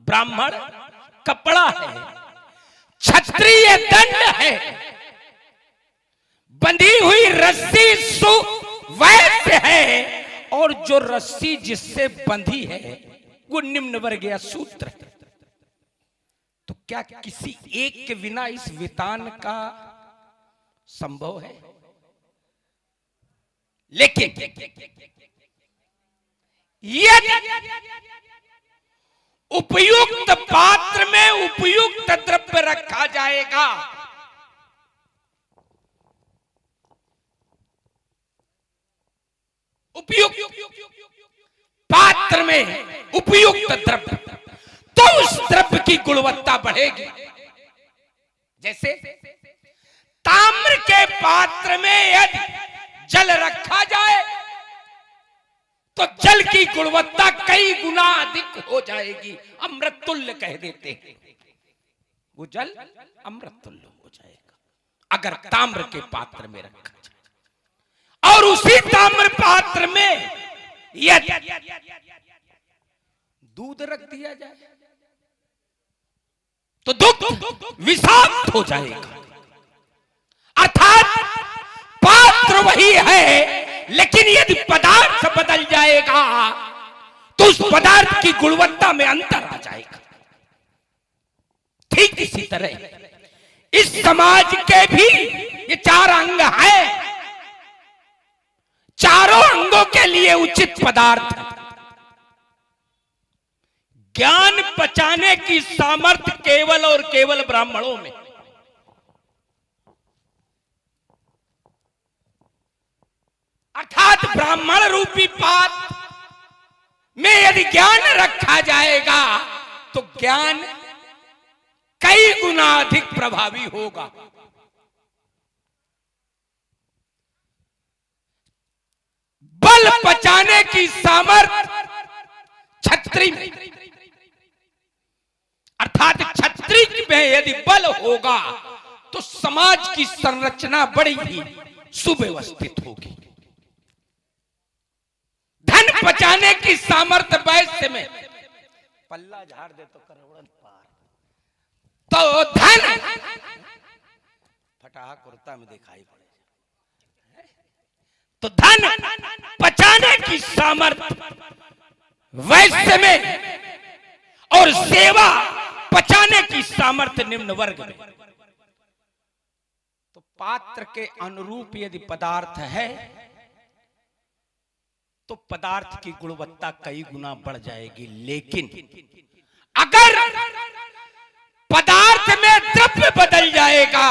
ब्राह्मण कपड़ा है, क्षत्रिय दंड है, बंधी हुई रस्सी सुवैश्य है, और जो रस्सी जिससे बंधी है वो निम्न वर्गीय शूद्र है। तो क्या किसी एक के बिना इस वितान का संभव है? लेकिन यदि उपयुक्त पात्र में उपयुक्त द्रव्य रखा जाएगा, उपयुक्त पात्र में उपयुक्त द्रव्य, तो उस द्रव्य की गुणवत्ता बढ़ेगी। जैसे ताम्र के पात्र में यदि जल रखा जाए तो जल की गुणवत्ता कई गुना अधिक हो जाएगी, अमृत तुल्य कह देते हैं। वो जल अमृत तुल्य हो जाएगा अगर ताम्र के पात्र में रखा जाए। और उसी ताम्र पात्र में यदि दूध रख दिया जाए तो दूध विषाक्त हो जाएगा। अर्थात पात्र वही है, लेकिन यदि पदार्थ बदल जाएगा तो उस पदार्थ की गुणवत्ता में अंतर आ जाएगा। ठीक इसी तरह इस समाज के भी ये 4 अंग हैं, चारों अंगों के लिए उचित पदार्थ। ज्ञान पचाने की सामर्थ्य केवल और केवल ब्राह्मणों में, अर्थात ब्राह्मण रूपी पात्र में यदि ज्ञान रखा जाएगा तो ज्ञान कई गुना अधिक प्रभावी होगा। बल पचाने की सामर्थ्य क्षत्रिय में, अर्थात क्षत्रिय में यदि बल होगा तो समाज की संरचना बड़ी ही सुव्यवस्थित होगी। धन बचाने की सामर्थ्य वैश्य में, पल्ला झाड़ दे तो करोड़न पार, तो धन फटाहा कुर्ता में दिखाई पड़े, तो धन बचाने की सामर्थ्य वैश्य में और सेवा बचाने की सामर्थ्य निम्न वर्ग में। तो पात्र के अनुरूप यदि पदार्थ है तो पदार्थ की गुणवत्ता कई गुना बढ़ जाएगी। लेकिन अगर पदार्थ में द्रव्य बदल जाएगा,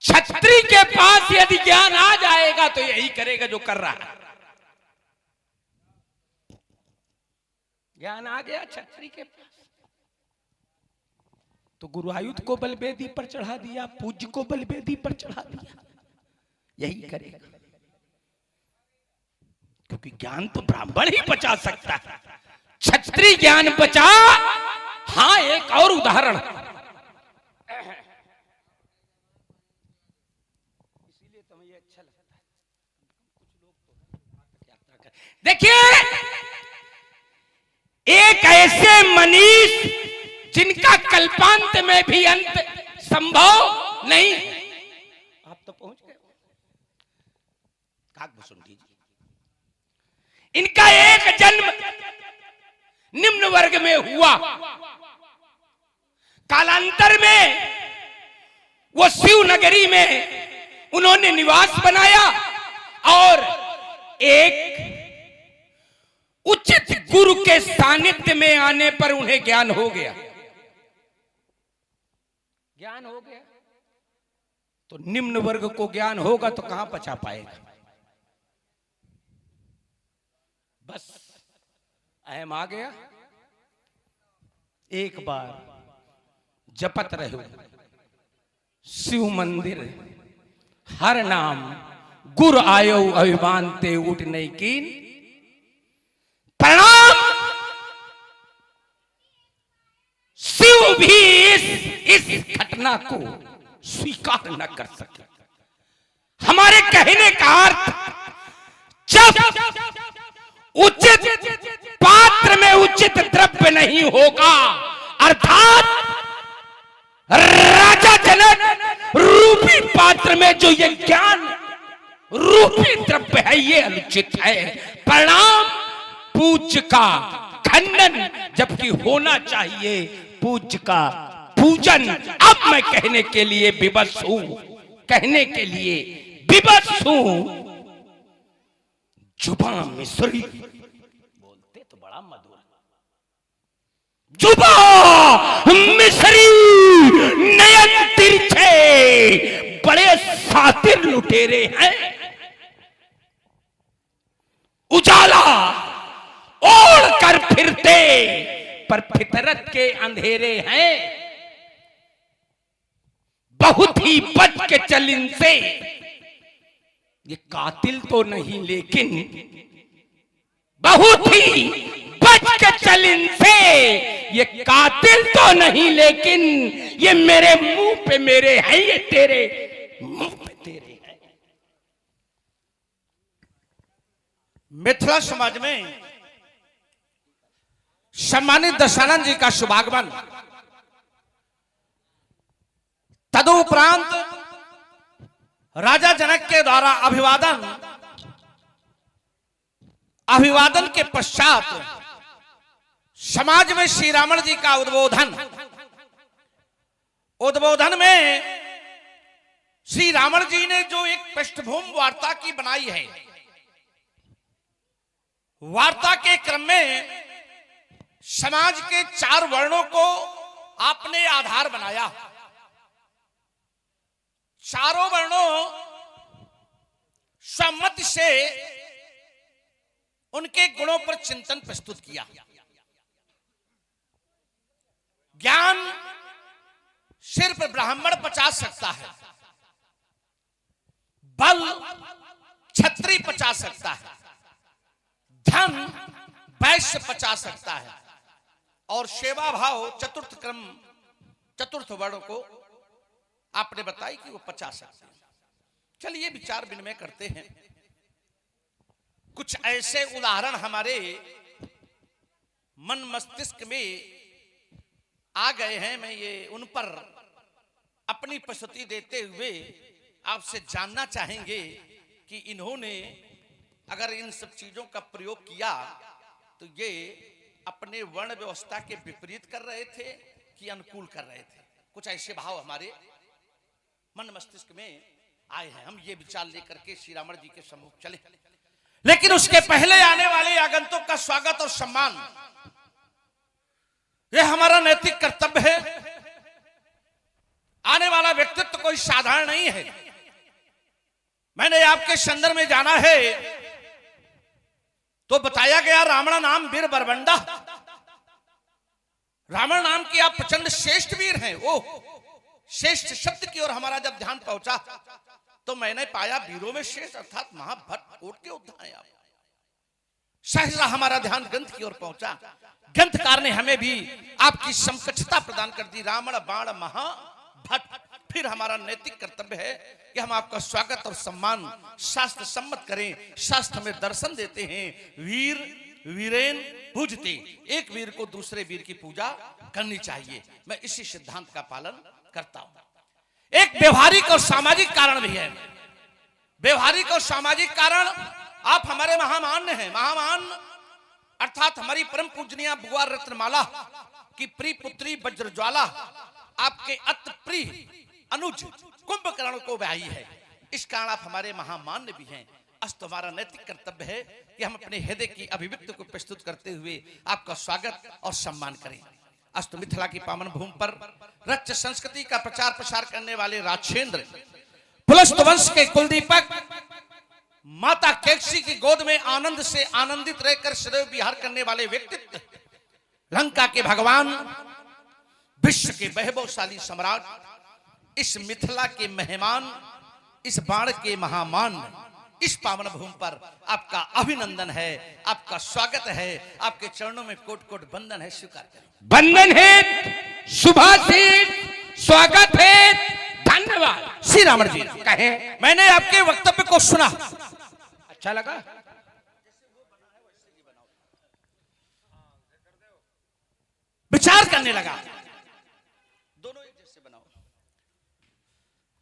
क्षत्रिय के पास यदि ज्ञान आ जाएगा तो यही करेगा जो कर रहा है। ज्ञान आ गया क्षत्रिय के पास तो गुरुआयुध को बलवेदी पर चढ़ा दिया, पूज्य को बलवेदी पर चढ़ा दिया, यही करेगा। क्योंकि ज्ञान तो ब्राह्मण ही बचा सकता है, क्षत्रिय ज्ञान बचा। हाँ, एक और उदाहरण, इसीलिए तुम्हें ये अच्छा लगता है। कुछ लोग तो यात्रा कर, देखिए एक ऐसे मनीष जिनका कल्पांत में भी अंत संभव नहीं। आप तो पहुंच गए काकभूषुंडी जी, इनका एक जन्म निम्न वर्ग में हुआ, कालांतर में वो शिव नगरी में उन्होंने निवास बनाया और एक उचित गुरु के सानिध्य में आने पर उन्हें ज्ञान हो गया। ज्ञान हो गया तो निम्न वर्ग को ज्ञान होगा तो कहां बचा पाएगा। बस अहम आ गया, एक बार जपत रहो शिव मंदिर हर नाम, गुर आयो अभिमान ते उठ नहीं कीन प्रणाम। शिव भी इस घटना को स्वीकार न कर सके। हमारे कहने का अर्थ, जब उचित पात्र में उचित द्रव्य नहीं नहीं होगा। अर्थात राजा जनक रूपी पात्र में जो ये ज्ञान रूपी द्रव्य है ये अनुचित है। परिणाम पूज्य का खंडन, जबकि होना चाहिए पूज्य का पूजन। अब मैं कहने के लिए विवश हूं, कहने के लिए विवश हूं। जुबा मिस्री बोलते तो बड़ा मधुर, जुबा मिस्री नयन तिरछे बड़े सातिर लुटेरे हैं। उजाला ओढ़ कर फिरते पर फितरत के अंधेरे हैं। बहुत ही बच के चल इनसे, ये कातिल तो नहीं लेकिन बहुत ही बच के चल इनसे। ये कातिल तो नहीं लेकिन ये मेरे मुंह पे मेरे हैं, ये तेरे मुंह पे तेरे हैं। मिथिला समाज में सम्मानित दशानंद जी का शुभागमन, तदुपरांत राजा जनक के द्वारा अभिवादन के पश्चात समाज में श्री रावण जी का उद्बोधन में श्री रावण जी ने जो एक पृष्ठभूमि वार्ता की बनाई है, वार्ता के क्रम में समाज के 4 वर्णों को आपने आधार बनाया। चारों वर्णों सम्मति से उनके गुणों पर चिंतन प्रस्तुत किया। ज्ञान सिर्फ ब्राह्मण पचा सकता है, बल क्षत्रिय पचा सकता है, धन वैश्य पचा सकता है, और सेवा भाव चतुर्थ वर्ण को आपने बताई कि वो 50 सकते हैं। चलिए विचार विनिमय करते हैं। कुछ ऐसे उदाहरण हमारे मन मस्तिष्क में आ गए हैं, मैं ये उन पर अपनी प्रस्तुति देते हुए आपसे जानना चाहेंगे कि इन्होंने अगर इन सब चीजों का प्रयोग किया तो ये अपने वर्ण व्यवस्था के विपरीत कर रहे थे कि अनुकूल कर रहे थे। कुछ ऐसे भाव हमारे मन मस्तिष्क में आए हैं। हम ये विचार लेकर के श्री रावण जी के सम्मुख चले, लेकिन उसके पहले आने वाले आगंतुक का स्वागत और सम्मान यह हमारा नैतिक कर्तव्य है। आने वाला व्यक्तित्व कोई साधारण नहीं है। मैंने आपके संदर्भ में जाना है तो बताया गया रावण नाम वीर बरबंडा, रावण नाम की आप प्रचंड श्रेष्ठ वीर हैं। वो श्रेष्ठ शब्द की ओर हमारा जब ध्यान पहुंचा तो मैंने पाया वीरों में श्रेष्ठ अर्थात महाभट्ट कोट के उद्धार हैं आप। सहसा हमारा ध्यान ग्रंथ की ओर पहुंचा। ग्रंथकार ने हमें भी आपकी समकक्षता प्रदान कर दी, रावण बाण महाभट्ट। फिर हमारा नैतिक कर्तव्य है कि हम आपका स्वागत और सम्मान शास्त्र सम्मत करें। शास्त्र में दर्शन देते हैं, वीर वीरेन पूजते, एक वीर को दूसरे वीर की पूजा करनी चाहिए। मैं इसी सिद्धांत का पालन करता हूं। एक व्यवहारिक और सामाजिक कारण भी है। व्यवहारिक और सामाजिक कारण, आप हमारे महामान्य हैं। महामान अर्थात हमारी परम पूजनीय बुआ रत्नमाला की प्रिय पुत्री वज्रज्वाला आपके अति प्रिय अनुज कुंभकर्ण को ब्याही है। इस कारण आप हमारे महामान्य भी हैं। अस्त हमारा नैतिक कर्तव्य है कि हम अपने हृदय की अभिव्यक्ति को प्रस्तुत करते हुए आपका स्वागत और सम्मान करें। अस्त मिथिला की पावन भूमि पर रच संस्कृति का प्रचार प्रसार करने वाले राजेंद्र पुलस्त वंश के कुलदीपक माता कैकसी की गोद में आनंद से आनंदित रहकर सदैव विहार करने वाले व्यक्तित्व, लंका के भगवान, विश्व के वैभवशाली सम्राट, इस मिथिला के मेहमान, इस बाण के महामान, इस पावन भूमि पर आपका अभिनंदन है, आपका स्वागत है। आपके चरणों में कोट कोट बंदन है, स्वीकार करें। बंदन है, शुभाशीष, स्वागत है, धन्यवाद। श्री रावण जी कहें, मैंने आपके वक्तव्य को सुना, अच्छा लगा। विचार करने लगा। दोनों एक जैसे बनाओ।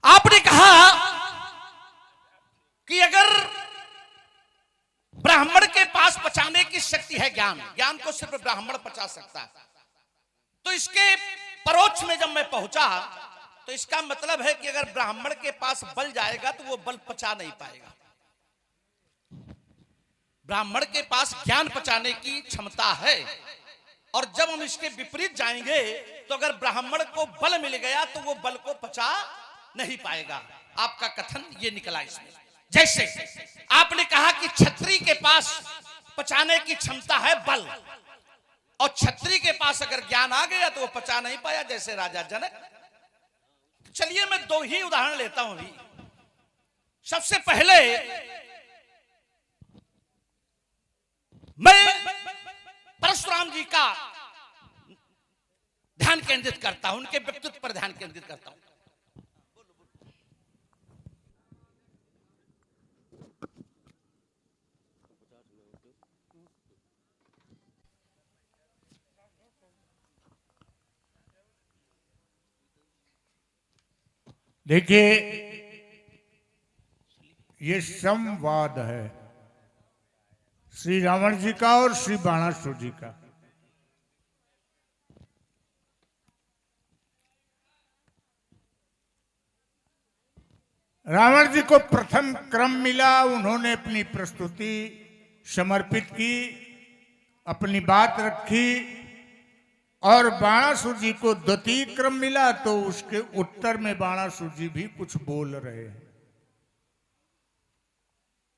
आपने कहा कि अगर ब्राह्मण के पास पचाने की शक्ति है, ज्ञान को सिर्फ ब्राह्मण पचा सकता है, तो इसके परोक्ष में जब मैं पहुंचा तो इसका मतलब है कि अगर ब्राह्मण के पास बल जाएगा तो वो बल पचा नहीं पाएगा। ब्राह्मण के पास ज्ञान पचाने की क्षमता है, और जब हम इसके विपरीत जाएंगे तो अगर ब्राह्मण को बल मिल गया तो वो बल को पचा नहीं पाएगा। आपका कथन ये निकला इसमें। जैसे आपने कहा कि क्षत्रिय के पास पचाने की क्षमता है बल, और क्षत्रिय के पास अगर ज्ञान आ गया तो वो पचा नहीं पाया, जैसे राजा जनक। चलिए मैं दो ही उदाहरण लेता हूं अभी। सबसे पहले मैं परशुराम जी का ध्यान केंद्रित करता हूं, उनके व्यक्तित्व पर ध्यान केंद्रित करता हूं। देखिए, ये संवाद है श्री रावण जी का और श्री बाणासुर जी का। रावण जी को प्रथम क्रम मिला, उन्होंने अपनी प्रस्तुति समर्पित की, अपनी बात रखी, और बाणासुर जी को द्वितीय क्रम मिला तो उसके उत्तर में बाणासुर जी भी कुछ बोल रहे हैं।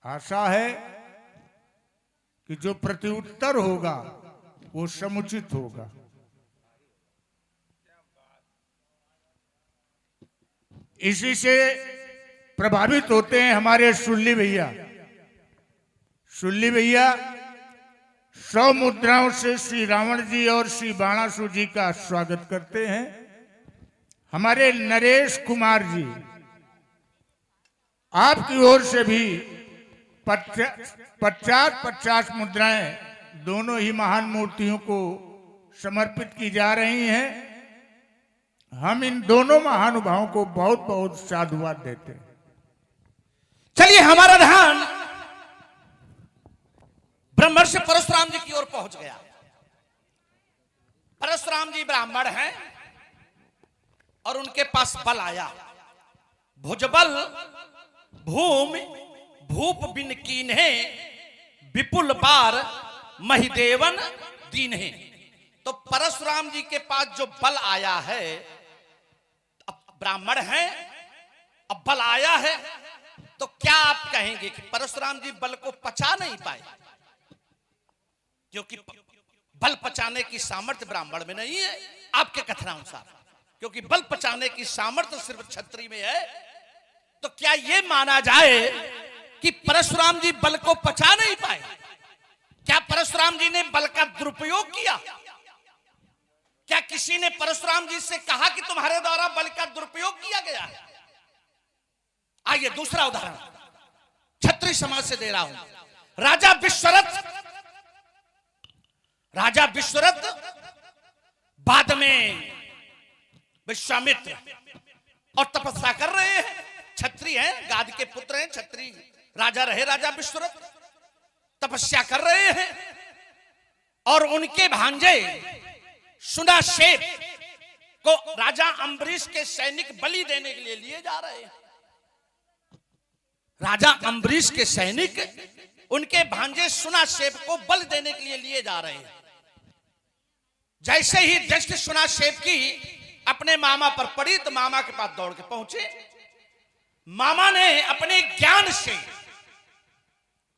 आशा है कि जो प्रत्युत्तर होगा वो समुचित होगा। इसी से प्रभावित होते हैं हमारे सुल्ली भैया। सुल्ली भैया 100 मुद्राओं से श्री रावण जी और श्री बाणासुर जी का स्वागत करते हैं। हमारे नरेश कुमार जी, आपकी ओर से भी 50-50 मुद्राएं दोनों ही महान मूर्तियों को समर्पित की जा रही हैं। हम इन दोनों महानुभावों को बहुत बहुत साधुवाद देते हैं। चलिए हमारा ध्यान ब्रह्मर्षि परशुराम जी की ओर पहुंच गया। परशुराम जी ब्राह्मण हैं और उनके पास बल आया। भुजबल भूमि भूप बिन कीन्हे, विपुल बार महिदेवन दीन्हे। तो परशुराम जी के पास जो बल आया है, अब ब्राह्मण हैं, अब बल आया है, तो क्या आप कहेंगे कि परशुराम जी बल को पचा नहीं पाए? क्योंकि बल पचाने की सामर्थ्य ब्राह्मण में नहीं है, आपके कथनानुसार। क्योंकि बल पचाने की सामर्थ्य सिर्फ क्षत्रिय में है, तो क्या यह माना जाए कि परशुराम जी बल को पचा नहीं पाए? क्या परशुराम जी ने बल का दुरुपयोग किया? क्या किसी ने परशुराम जी से कहा कि तुम्हारे द्वारा बल का दुरुपयोग किया गया है? आइए दूसरा उदाहरण क्षत्रिय समाज से दे रहा हूं। राजा विश्वरथ बाद में विश्वामित्र और तपस्या कर रहे हैं। क्षत्रिय हैं, गाद के पुत्र हैं, क्षत्रिय राजा रहे राजा विश्वरथ, तपस्या कर रहे हैं। और उनके भांजे सुनाशेप को राजा अम्बरीश के सैनिक बलि देने के लिए लिए जा रहे हैं। राजा अम्बरीश के सैनिक उनके भांजे सुनाशेप को बल देने के लिए लिए जा रहे हैं। जैसे ही दृष्टि सुनाशेप की अपने मामा पर पड़ी तो मामा के पास दौड़ के पहुंचे। मामा ने अपने ज्ञान से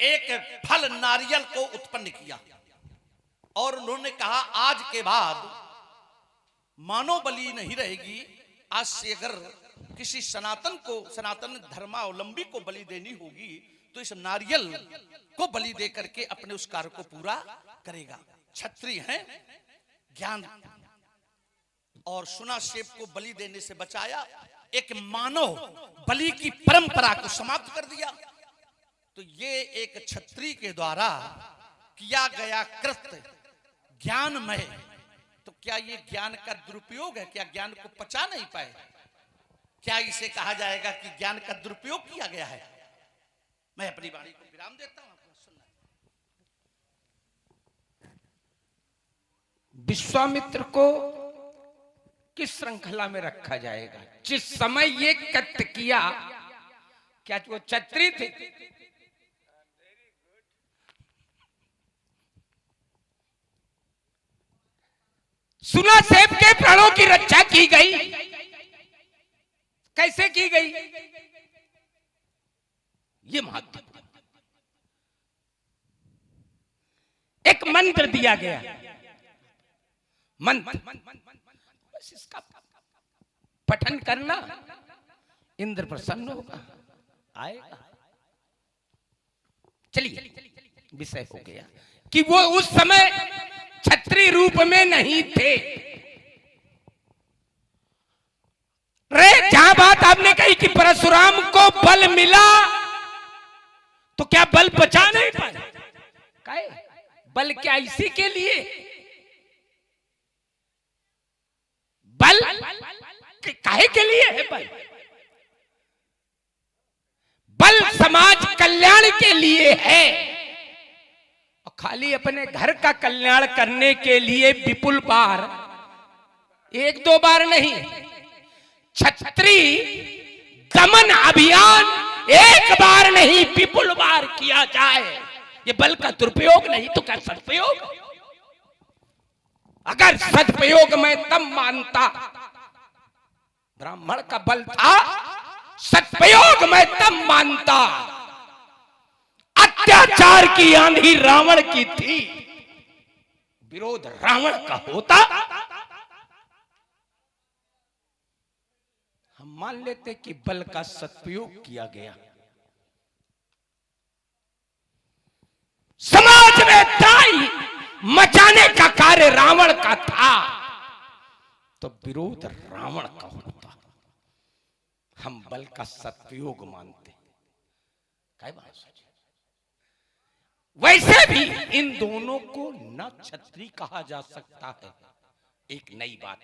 एक फल नारियल को उत्पन्न किया और उन्होंने कहा आज के बाद मानव बलि नहीं रहेगी। आज से अगर किसी सनातन धर्मावलंबी को बलि देनी होगी तो इस नारियल को बलि दे करके अपने उस कार्य को पूरा करेगा। क्षत्रिय हैं, ज्ञान और सुनाशेप को बलि देने से बचाया, एक मानव बलि की परंपरा को समाप्त कर दिया। तो ये एक क्षत्रिय के द्वारा किया गया कृत्य ज्ञानमय। तो क्या ये ज्ञान का दुरुपयोग है? क्या ज्ञान को पचा नहीं पाए? क्या इसे कहा जाएगा कि ज्ञान का दुरुपयोग किया गया है? मैं अपनी वाणी को विराम देता हूं, आपको सुनना। विश्वामित्र को किस श्रृंखला में रखा जाएगा? जिस समय ये कृत्य किया, क्या वो क्षत्रिय थे? सुना सेब के प्राणों की रक्षा की गई। कैसे की गई? ये महत्व। एक मंत्र दिया गया, मंत्र, बस इसका पठन करना, इंद्र प्रसन्न होगा, आएगा। चलिए, विषय हो गया कि वो उस समय क्षत्रिय रूप में नहीं थे। रे जहां बात आपने कही कि परशुराम को बल मिला, तो क्या बल बचा नहीं पाए? काहे? बल क्या इसी के लिए? बल काहे के लिए है? बल बल समाज कल्याण के लिए है, और खाली अपने घर का कल्याण करने के लिए विपुल बार, एक दो बार नहीं, क्षत्रिय दमन अभियान एक बार नहीं विपुल बार किया जाए। ये बल का दुरुपयोग नहीं तो क्या सदुपयोग? अगर सदुपयोग मैं तब मानता, ब्राह्मण का बल था, सदुपयोग मैं तब मानता। अत्याचार की आंधी रावण की थी, विरोध रावण का होता, हम मान लेते कि बल का सदुपयोग किया गया। समाज में त्राही मचाने का कार्य रावण का था, तो विरोध रावण का होता। हम बल का सदुपयोग मानते। क्या बात? वैसे भी इन दोनों को न क्षत्रिय कहा जा सकता है, एक नई बात।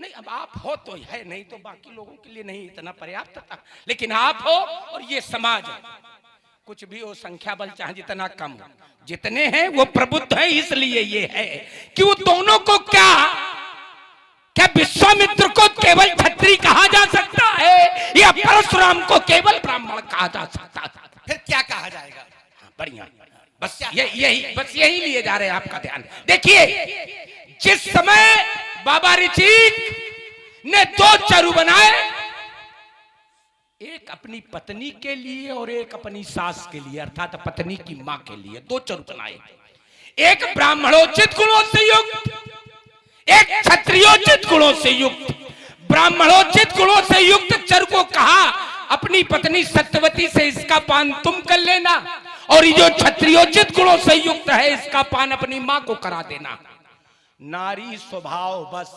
नहीं, अब आप हो तो है, नहीं तो बाकी लोगों के लिए नहीं इतना पर्याप्त था, लेकिन आप हो और ये समाज है। कुछ भी हो, संख्या बल चाहे जितना कम हो, जितने हैं वो प्रबुद्ध हैं, इसलिए ये है कि वो दोनों को क्या विश्वामित्र को केवल क्षत्रिय कहा जा सकता है, या परशुराम को केवल ब्राह्मण कहा जा सकता है? फिर क्या कहा जाएगा? बढ़िया, बस यही लिए जा रहे हैं आपका ध्यान। देखिए, जिस समय बाबा ऋचिक ने दो चरु बनाए, एक अपनी पत्नी के लिए और एक अपनी सास के लिए, अर्थात पत्नी की मां के लिए, दो चरु बनाए। एक ब्राह्मणोचित गुणों से युक्त, एक क्षत्रियोचित गुणों से युक्त। ब्राह्मणोचित गुणों से युक्त चरु को कहा, अपनी पत्नी सत्यवती से इसका पान तुम कर लेना, और ये जो क्षत्रियोचित गुणों से युक्त है, इसका पान अपनी मां को करा देना। नारी स्वभाव बस,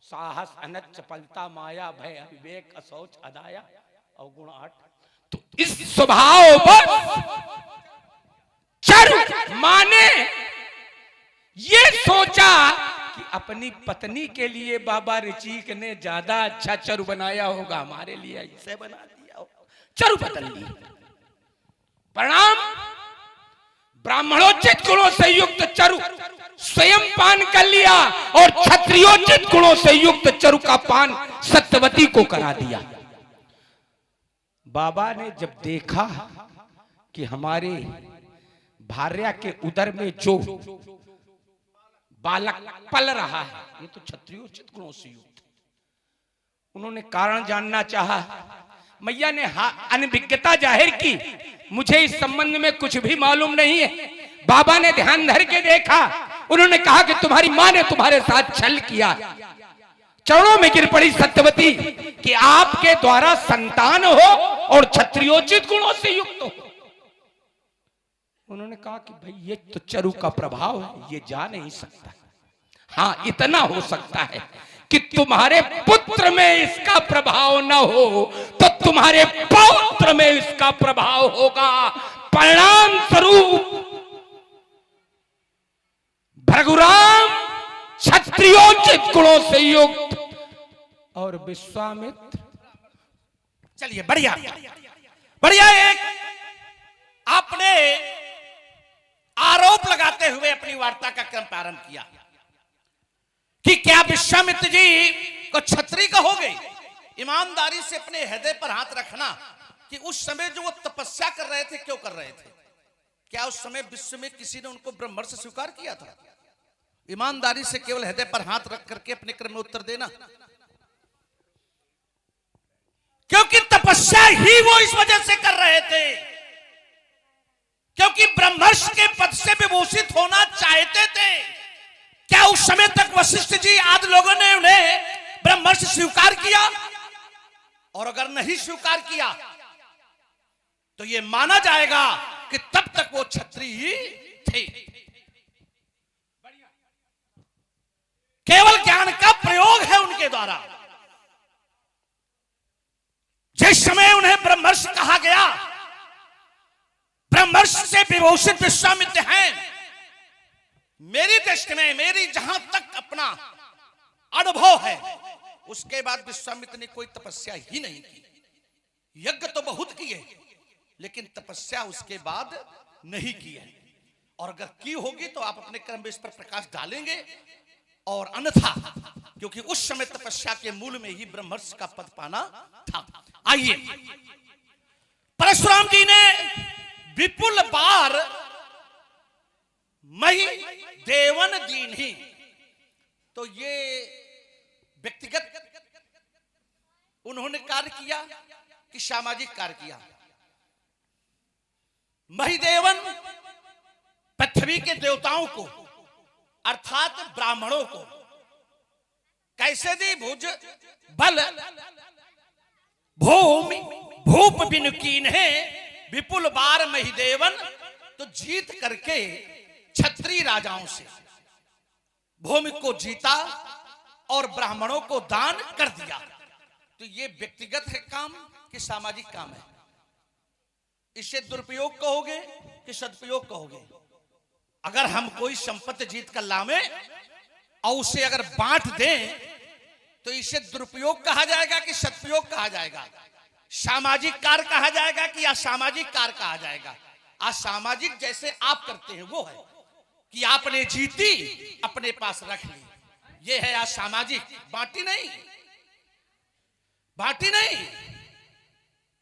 साहस अनच चपलता माया भय अविवेक असौच अदाया अवगुण 8। तो इस स्वभाव बस चरु माने ये सोचा कि अपनी पत्नी के लिए बाबा ऋचिक ने ज्यादा अच्छा चरु बनाया होगा, हमारे लिए ऐसे बना दिया होगा, चरु बदल ली। परिणाम, ब्राह्मणोचित गुणों से युक्त चरु स्वयं पान कर लिया, और क्षत्रियोचित गुणों से युक्त चरु का पान सत्यवती को करा दिया। बाबा ने जब देखा कि हमारे भार्या के उदर में जो बालक पल रहा है, ये तो क्षत्रियोचित गुणों से युक्त, उन्होंने कारण जानना चाहा। मैया ने अनभिज्ञता जाहिर की, मुझे इस संबंध में कुछ भी मालूम नहीं है। बाबा ने ध्यान धर के देखा, उन्होंने कहा कि तुम्हारी मां ने तुम्हारे साथ छल किया। चरणों में गिर पड़ी सत्यवती कि आपके द्वारा संतान हो और क्षत्रियोचित गुणों से युक्त हो। उन्होंने कहा कि भाई ये तो चरु का प्रभाव है, ये जा नहीं सकता। हाँ, इतना हो सकता है कि तुम्हारे पुत्र में इसका प्रभाव न हो, तो तुम्हारे पौत्र में इसका प्रभाव होगा। परिणाम स्वरूप भृगुराम समोचित गुणों से युक्त और विश्वामित्र। चलिए बढ़िया बढ़िया। एक आपने आरोप लगाते हुए अपनी वार्ता का क्रम प्रारंभ किया कि क्या विश्वामित्र जी को छत्री कहोगे? ईमानदारी से अपने हृदय पर हाथ रखना कि उस समय जो वो तपस्या कर रहे थे, क्यों कर रहे थे? क्या उस समय विश्व में किसी ने उनको ब्रह्मर्षि स्वीकार किया था? ईमानदारी से केवल हृदय पर हाथ रख करके अपने क्रम में उत्तर देना। क्योंकि तपस्या ही वो इस वजह से कर रहे थे क्योंकि ब्रह्मर्षि के पद से विभूषित होना चाहते थे। क्या उस समय तक वशिष्ठ जी आदि लोगों ने उन्हें ब्रह्मर्षि स्वीकार किया? और अगर नहीं स्वीकार किया तो यह माना जाएगा कि तब तक वो क्षत्रिय ही थे। केवल ज्ञान का प्रयोग है उनके द्वारा। जिस समय उन्हें ब्रह्मर्षि कहा गया, ब्रह्मर्षि से विभूषित विश्वामित्र हैं, मेरी दृष्टि में, मेरी जहां तक अपना अनुभव है, उसके बाद विश्वामित्र ने कोई तपस्या ही नहीं की। यज्ञ तो बहुत किए लेकिन तपस्या उसके बाद नहीं की है। और अगर की होगी तो आप अपने क्रम में इस पर प्रकाश डालेंगे। और अन्यथा, क्योंकि उस समय तपस्या के मूल में ही ब्रह्मर्षि का पद पाना था। आइए, परशुराम जी ने विपुल बार मही देवन दीन्ही, तो ये व्यक्तिगत उन्होंने कार्य किया कि सामाजिक कार्य किया? महिदेवन पृथ्वी के देवताओं को अर्थात ब्राह्मणों को कैसे दी? भुज बल भूमि भूप बिनुकीन है विपुल बार महिदेवन, तो जीत करके क्षत्रिय राजाओं से भूमि को जीता और ब्राह्मणों को दान कर दिया। तो ये व्यक्तिगत है काम कि सामाजिक काम है? इसे दुरुपयोग कहोगे कि सदुपयोग कहोगे? अगर हम कोई संपत्ति जीत कर लावे और उसे अगर बांट दें तो इसे दुरुपयोग कहा जाएगा कि सदुपयोग कहा जाएगा? सामाजिक कार्य कहा जाएगा कि असामाजिक कार्य कहा जाएगा? असामाजिक जैसे आप करते हैं वो है कि आपने जीती अपने पास रख ली, ये है असामाजिक। बांटी नहीं, बांटी नहीं,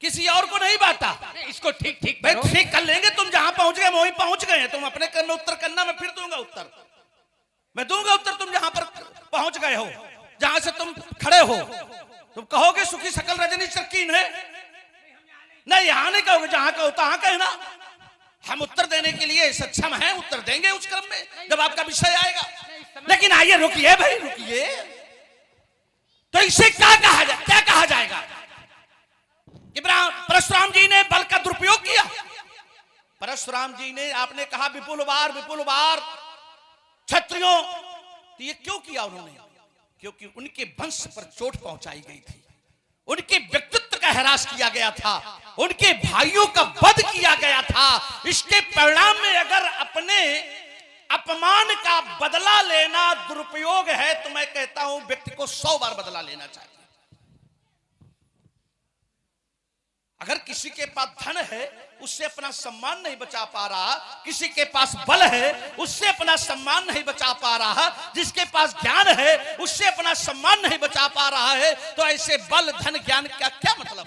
किसी और को नहीं बांटा। इसको ठीक ठीक भाई ठीक कर लेंगे। तुम जहां पहुंच गए वहीं पहुंच गए। तुम अपने क्रम में उत्तर करना, मैं फिर दूंगा उत्तर। मैं दूंगा उत्तर। तुम जहां पर पहुंच गए हो, जहां से तुम खड़े हो, तुम कहोगे सुखी सकल रजनी चरकीन है? नहीं, यहां नहीं कहोगे, जहां कहो तहां कहना। हम उत्तर देने के लिए सक्षम हैं, उत्तर देंगे उस क्रम में जब आपका विषय आएगा। लेकिन आइए, रुकिए भाई, रुकिए। तो इसे क्या कहा जाए? क्या कहा जाएगा? परशुराम जी ने बल का दुरुपयोग किया। परशुराम जी ने, आपने कहा विपुल बार क्षत्रियों, तो ये क्यों किया उन्होंने? क्योंकि उनके वंश पर चोट पहुंचाई गई थी, उनके व्यक्तित्व का ह्रास किया गया था, उनके भाइयों का वध किया गया था। इसके परिणाम में अगर अपने अपमान का बदला लेना दुरुपयोग है तो मैं कहता हूं व्यक्ति को 100 बार बदला लेना चाहिए। अगर किसी के पास धन है, उससे अपना सम्मान नहीं बचा पा रहा, किसी के पास बल है, उससे अपना सम्मान नहीं बचा पा रहा, जिसके पास ज्ञान है उससे अपना सम्मान नहीं बचा पा रहा है, तो ऐसे बल धन ज्ञान का क्या मतलब?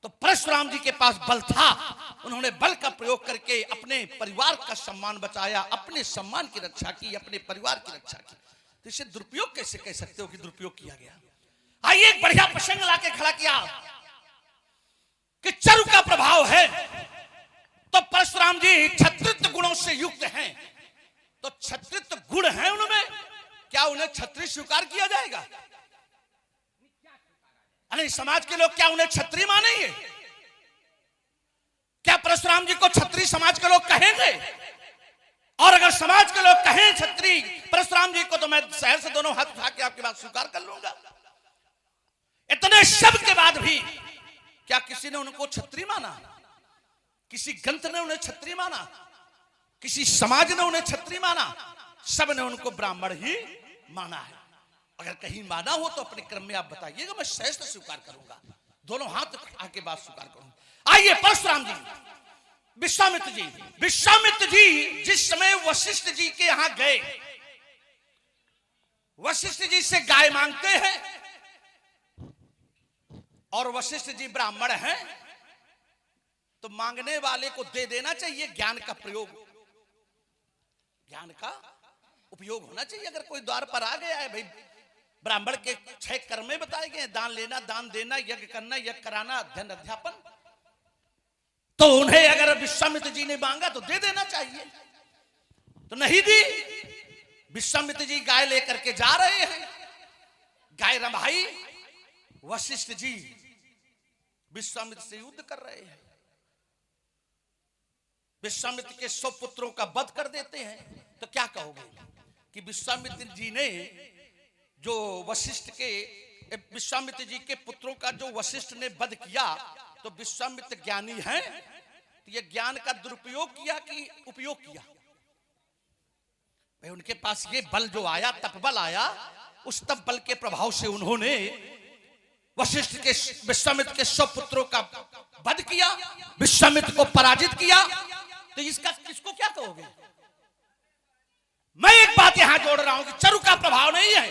तो परशुराम जी के पास बल था, उन्होंने बल का प्रयोग करके अपने परिवार का सम्मान बचाया, अपने सम्मान की रक्षा की, अपने परिवार की रक्षा की। तो इसे दुरुपयोग कैसे कह सकते हो कि दुरुपयोग किया गया? आइए, एक बढ़िया प्रसंग लाके खड़ा किया कि चरु का प्रभाव है, तो परशुराम जी क्षत्रित्व गुणों से युक्त हैं। तो क्षत्रित्व गुण है उनमें, क्या उन्हें क्षत्रिय स्वीकार किया जाएगा? नहीं, समाज के लोग क्या उन्हें क्षत्रिय मानेंगे? क्या परशुराम जी को क्षत्रिय समाज के लोग कहेंगे? और अगर समाज के लोग कहें क्षत्रिय परशुराम जी को, तो मैं शहर से दोनों हाथ उठा के आपकी बात स्वीकार कर लूंगा। इतने शब्द के बाद भी क्या किसी ने उनको क्षत्रिय माना? किसी ग्रंथ ने उन्हें क्षत्रिय माना? किसी समाज ने उन्हें क्षत्रिय माना? सब ने उनको ब्राह्मण ही माना है। अगर कहीं माना हो तो अपने क्रम में आप बताइएगा, मैं श्रेष्ठ स्वीकार करूंगा, दोनों हाथ आके बात स्वीकार करूंगा। आइए परशुराम जी, विश्वामित्र जी जिस समय वशिष्ठ जी के यहां गए, वशिष्ठ जी से गाय मांगते हैं, और वशिष्ठ जी ब्राह्मण हैं, तो मांगने वाले को दे देना चाहिए। ज्ञान का प्रयोग, ज्ञान का उपयोग होना चाहिए। अगर कोई द्वार पर आ गया है, भाई ब्राह्मण के 6 कर्म बताए गए, दान लेना, दान देना, यज्ञ करना, यज्ञ कराना, अध्ययन अध्यापन, तो उन्हें अगर विश्वामित्र जी ने मांगा तो दे देना चाहिए। तो नहीं दी। विश्वामित्र जी गाय लेकर के जा रहे हैं, गाय रमाई, वशिष्ठ जी विश्वामित्र से युद्ध कर रहे हैं, विश्वामित्र के 100 पुत्रों का वध कर देते हैं। तो क्या कहोगे कि विश्वामित्र जी ने जो विश्वामित्र जी के पुत्रों का जो वशिष्ठ ने वध किया, तो विश्वामित्र ज्ञानी हैं, तो ये ज्ञान का दुरुपयोग किया कि उपयोग किया? भाई उनके पास ये बल जो आया, तप बल आया, उस तप बल के प्रभाव से उन्होंने वशिष्ठ के विश्वामित्र के 100 पुत्रों का वध किया, विश्वामित्र को पराजित किया। तो इसका किसको क्या कहोगे? मैं एक बात यहां जोड़ रहा हूं कि चरु का प्रभाव नहीं है,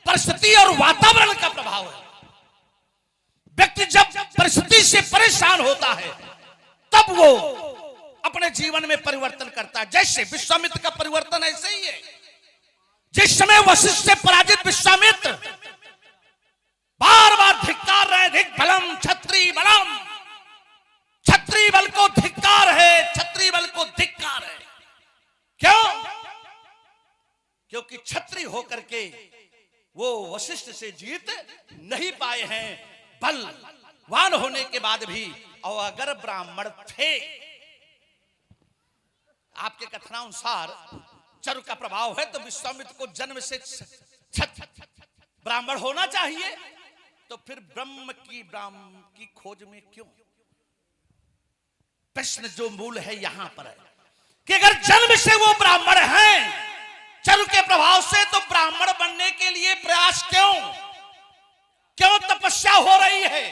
परिस्थिति और वातावरण का प्रभाव है। व्यक्ति जब परिस्थिति से परेशान होता है, तब वो अपने जीवन में परिवर्तन करता है। जैसे विश्वामित्र का परिवर्तन ऐसे ही है। जिस समय वशिष्ठ से पराजित विश्वामित्र बार बार धिक्कार रहे, धिक बलम क्षत्रिय बलम, क्षत्रिय बल को धिक्कार है, क्षत्रिय बल को धिक्कार है। क्यों? क्योंकि क्षत्रिय होकर के वो वशिष्ठ से जीत नहीं पाए हैं, बलवान होने के बाद भी। और अगर ब्राह्मण थे, आपके कथनानुसार चरु का प्रभाव है, तो विश्वामित्र को जन्म से ब्राह्मण होना चाहिए। तो फिर ब्रह्म की खोज में क्यों? प्रश्न जो मूल है यहां पर है कि अगर जन्म से वो ब्राह्मण हैं चरु के प्रभाव से, तो ब्राह्मण बनने के लिए प्रयास क्यों तपस्या हो रही है?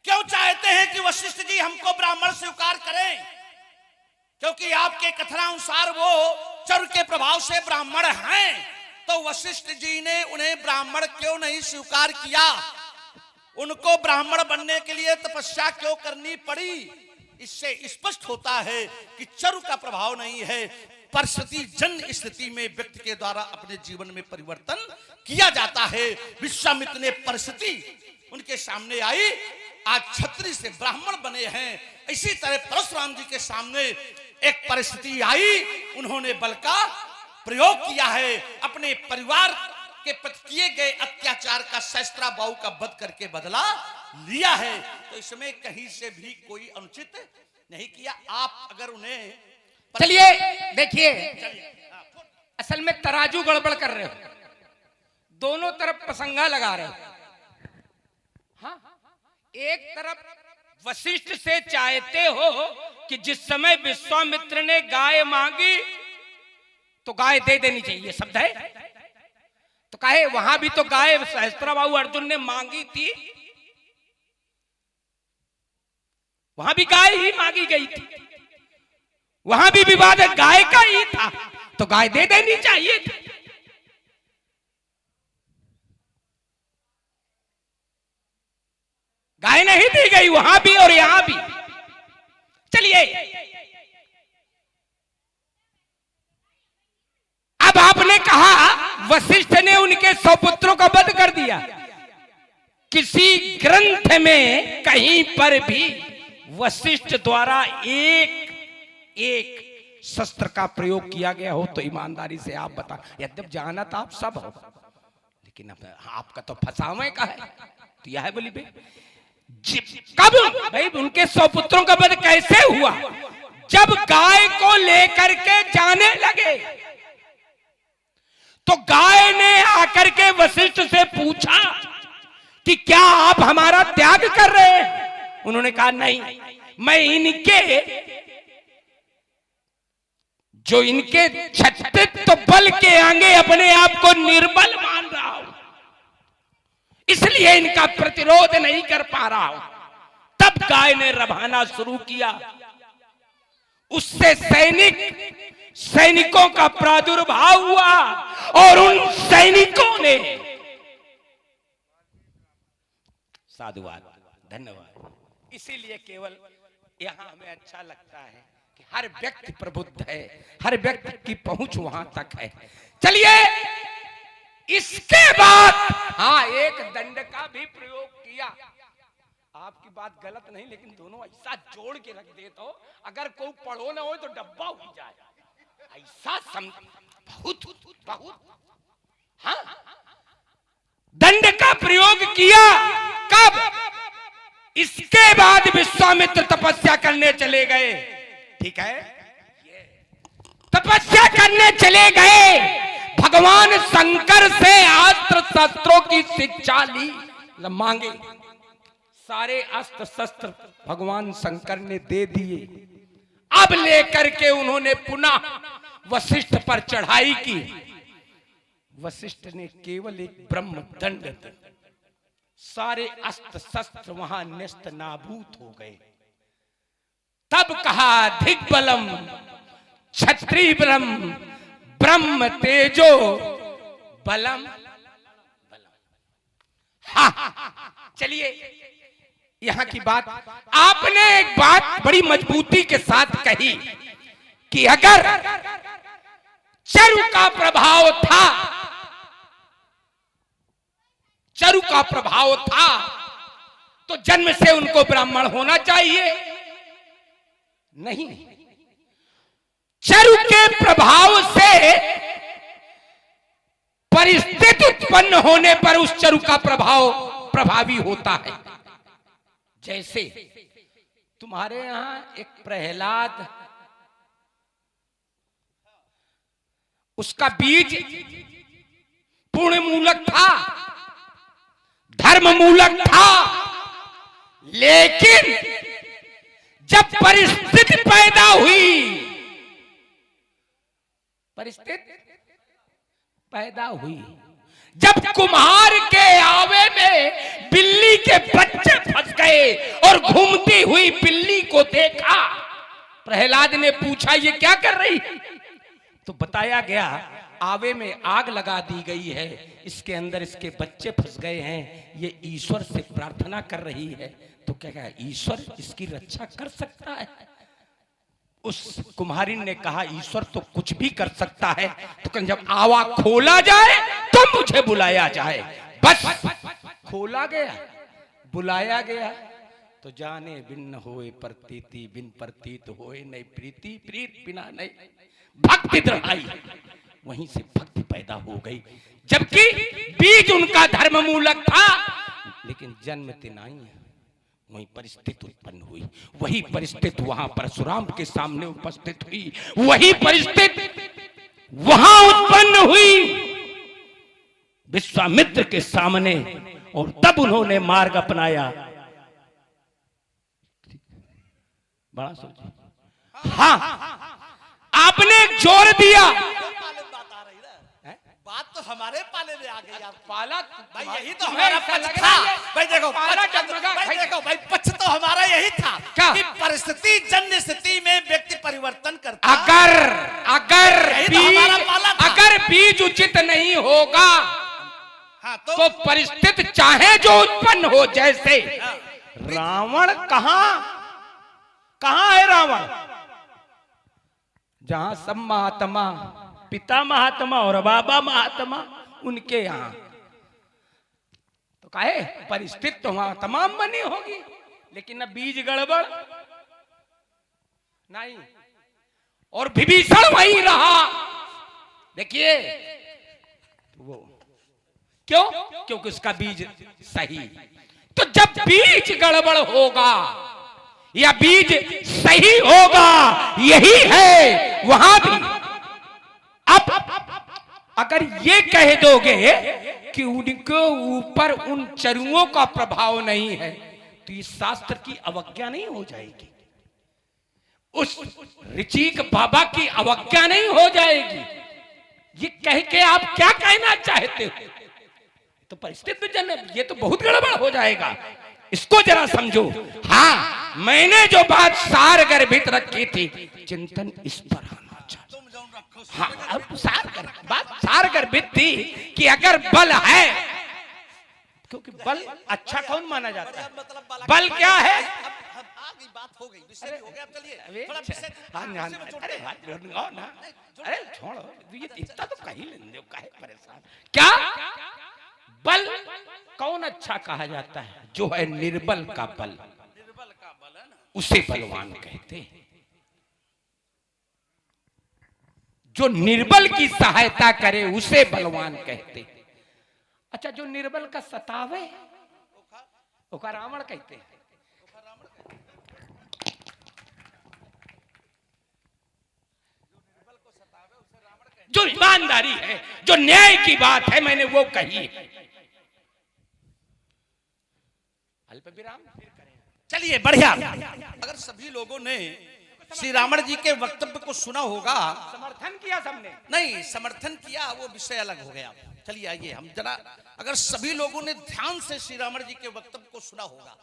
क्यों चाहते हैं कि वशिष्ठ जी हमको ब्राह्मण स्वीकार करें? क्योंकि आपके कथनानुसार वो चरु के प्रभाव से ब्राह्मण हैं। तो वशिष्ठ जी ने उन्हें ब्राह्मण क्यों नहीं स्वीकार किया? उनको ब्राह्मण बनने के लिए तपस्या क्यों करनी पड़ी? इससे स्पष्ट होता है कि चरु का प्रभाव नहीं है, परिस्थिति जन्य स्थिति में व्यक्ति के द्वारा अपने जीवन में परिवर्तन किया जाता है। विश्वामित्र ने परिस्थिति उनके सामने आई, आज क्षत्रिय से ब्राह्मण बने हैं। इसी तरह परशुराम जी के सामने एक परिस्थिति आई, उन्होंने बल का प्रयोग किया है, अपने परिवार के प्रति किए गए अत्याचार का सहस्त्रा बाहु का वध करके बदला लिया है। तो इसमें कहीं से भी कोई अनुचित नहीं किया। आप अगर उन्हें चलिए देखिए, असल में तराजू गड़बड़ कर रहे हो, दोनों तरफ पसंगा लगा रहे हो। हाँ, एक तरफ वशिष्ठ से चाहते हो कि जिस समय विश्वामित्र ने गाय मांगी तो गाय दे देनी चाहिए, शब्द है। तो कहे वहां भी तो गाय सहस्त्रबाहु अर्जुन ने मांगी थी, वहां भी गाय ही मांगी गई थी, वहां भी विवाद गाय का ही था, तो गाय दे देनी चाहिए थी। गाय नहीं दी गई वहां भी और यहां भी। चलिए अब आपने कहा वशिष्ठ ने उनके 100 पुत्रों का वध कर दिया। किसी ग्रंथ में कहीं पर भी वशिष्ठ द्वारा एक शस्त्र का प्रयोग किया गया हो तो ईमानदारी से आप बता। यद्यप जानत आप सब हो, लेकिन अब आपका तो फसावे का है। तो यह है बोली भाई, कब भाई उनके 100 पुत्रों का वध कैसे हुआ? जब गाय को लेकर के जाने लगे तो गाय ने आकर के वशिष्ठ से पूछा कि क्या आप हमारा त्याग कर रहे हैं? उन्होंने कहा नहीं, मैं इनके जो इनके छत्रित्व बल के आगे अपने आप को निर्बल मान रहा हो, इसलिए इनका प्रतिरोध नहीं कर पा रहा हो, तब गाय ने रभाना शुरू किया। उससे सैनिकों का प्रादुर्भाव हुआ और उन सैनिकों ने, साधुवाद, धन्यवाद। इसीलिए केवल यहां हमें अच्छा लगता है कि हर व्यक्ति प्रबुद्ध है, हर व्यक्ति की पहुंच वहां तक है। चलिए, इसके बाद हाँ, एक दंड का भी प्रयोग किया। आपकी बात गलत नहीं, लेकिन दोनों ऐसा जोड़ के रख दे तो अगर कोई पढ़ो ना हो तो डब्बा हो जाए, ऐसा बहुत बहुत हाँ, दंड का प्रयोग किया। कब? इसके बाद विश्वामित्र तपस्या करने चले गए। ठीक है, तपस्या करने चले गए, भगवान शंकर से अस्त्र शस्त्रों की शिक्षा ली, मांगे। सारे अस्त्र शस्त्र भगवान शंकर ने दे दिए। अब लेकर के उन्होंने पुनः वशिष्ठ पर चढ़ाई की। वशिष्ठ ने केवल एक ब्रह्म दंड दिया, सारे अस्त्र शस्त्र वहां नष्ट नाबूद हो गए। तब कहा दिग्बलम क्षत्रिय बलम ब्रह्म तेजो बलम बलम। हाँ, चलिए, यहां की बात, आपने एक बात बड़ी मजबूती के साथ कही कि अगर चरु का प्रभाव था, चरु का प्रभाव था तो जन्म से उनको ब्राह्मण होना चाहिए। नहीं, चरु के प्रभाव से परिस्थिति उत्पन्न होने पर उस चरु का प्रभाव प्रभावी होता है। जैसे तुम्हारे यहां एक प्रहलाद, उसका बीज पुण्य मूलक था, धर्म मूलक था, लेकिन जब परिस्थिति पैदा हुई, परिस्थिति पैदा हुई, जब कुम्हार के आवे में बिल्ली के बच्चे फंस गए और घूमती हुई बिल्ली को देखा, प्रहलाद ने पूछा ये क्या कर रही? तो बताया गया आवे में आग लगा दी गई है, इसके अंदर इसके बच्चे फंस गए हैं, ये ईश्वर से प्रार्थना कर रही है। तो क्या कहा, ईश्वर इसकी रक्षा कर सकता है? उस कुम्हारिन ने कहा ईश्वर तो कुछ भी कर सकता है, तो जब आवा खोला जाए तो मुझे बुलाया जाए। बस खोला गया, बुलाया गया, तो जाने बिन होए प्रतीति, बिन प्रतीत होए नहीं प्रीति, प्रीत बिना नहीं भक्ति दृढ़ाई। वहीं से भक्ति पैदा हो गई, जबकि बीज उनका धर्म मूलक था, लेकिन जन्म तिनाई है। वही परिस्थिति उत्पन्न हुई, वही परिस्थिति वहां परशुराम के सामने उपस्थित हुई, वही परिस्थिति वहां उत्पन्न हुई विश्वामित्र के सामने, और तब उन्होंने मार्ग अपनाया। बड़ा सोचिए। हाँ, आपने एक जोर दिया, बात तो हमारे पाले में आ गई। आप पाला भाई, यही तो हमारा पक्ष था। भाई देखो, भाई पक्ष तो हमारा यही था कि परिस्थिति जन्य स्थिति में व्यक्ति परिवर्तन करता। अगर बीज उचित नहीं होगा, हाँ, तो परिस्थिति चाहे जो उत्पन्न हो। जैसे रावण कहां है रावण? जहां सब महात्मा, पिता महात्मा और बाबा महात्मा, उनके यहां तो काहे परिस्थिति तो वहां तमाम बनी होगी, लेकिन अब बीज गड़बड़ नहीं। और विभीषण वहीं रहा। देखिए वो क्यों? क्योंकि उसका बीज सही। तो जब बीज गड़बड़ होगा या बीज सही होगा, यही है वहां भी। अब अगर ये कह दोगे कि उनके ऊपर उन चरुओं का प्रभाव नहीं है, तो इस शास्त्र की अवज्ञा नहीं हो जाएगी? उस ऋचिक बाबा की अवज्ञा नहीं हो जाएगी। ये कह के आप क्या कहना चाहते हो? तो परिस्थिति जन, ये तो बहुत गड़बड़ हो जाएगा, इसको जरा समझो। हाँ, मैंने जो बात सार गर्भित रखी थी, चिंतन इस पर आना चाहिए। हाँ, अब बात सार गर्भित थी कि अगर बल है, क्योंकि बल अच्छा कौन माना जाता है? बल क्या है? बात हो गई, विषय हो गया। अब चलिए थोड़ा अरे छोड़ो, ये इतना तो कहीं लेंगे, काहे परेशान? क्या बल कौन अच्छा कहा जाता है? जो है निर्बल का बल, निर्बल का बल है ना, उसे बलवान कहते हैं। जो निर्बल की सहायता करे उसे बलवान कहते हैं। अच्छा, जो निर्बल का सतावे ओका रावण कहते हैं। जो ईमानदारी है, जो न्याय की बात है, मैंने वो कही है। अल्प विराम। चलिए बढ़िया। अगर सभी लोगों ने श्री रावण जी के वक्तव्य को सुना होगा, समर्थन किया सबने, नहीं समर्थन किया, वो विषय अलग हो गया। चलिए आइए हम जरा, अगर सभी लोगों ने ध्यान से श्री रावण जी के वक्तव्य को सुना होगा,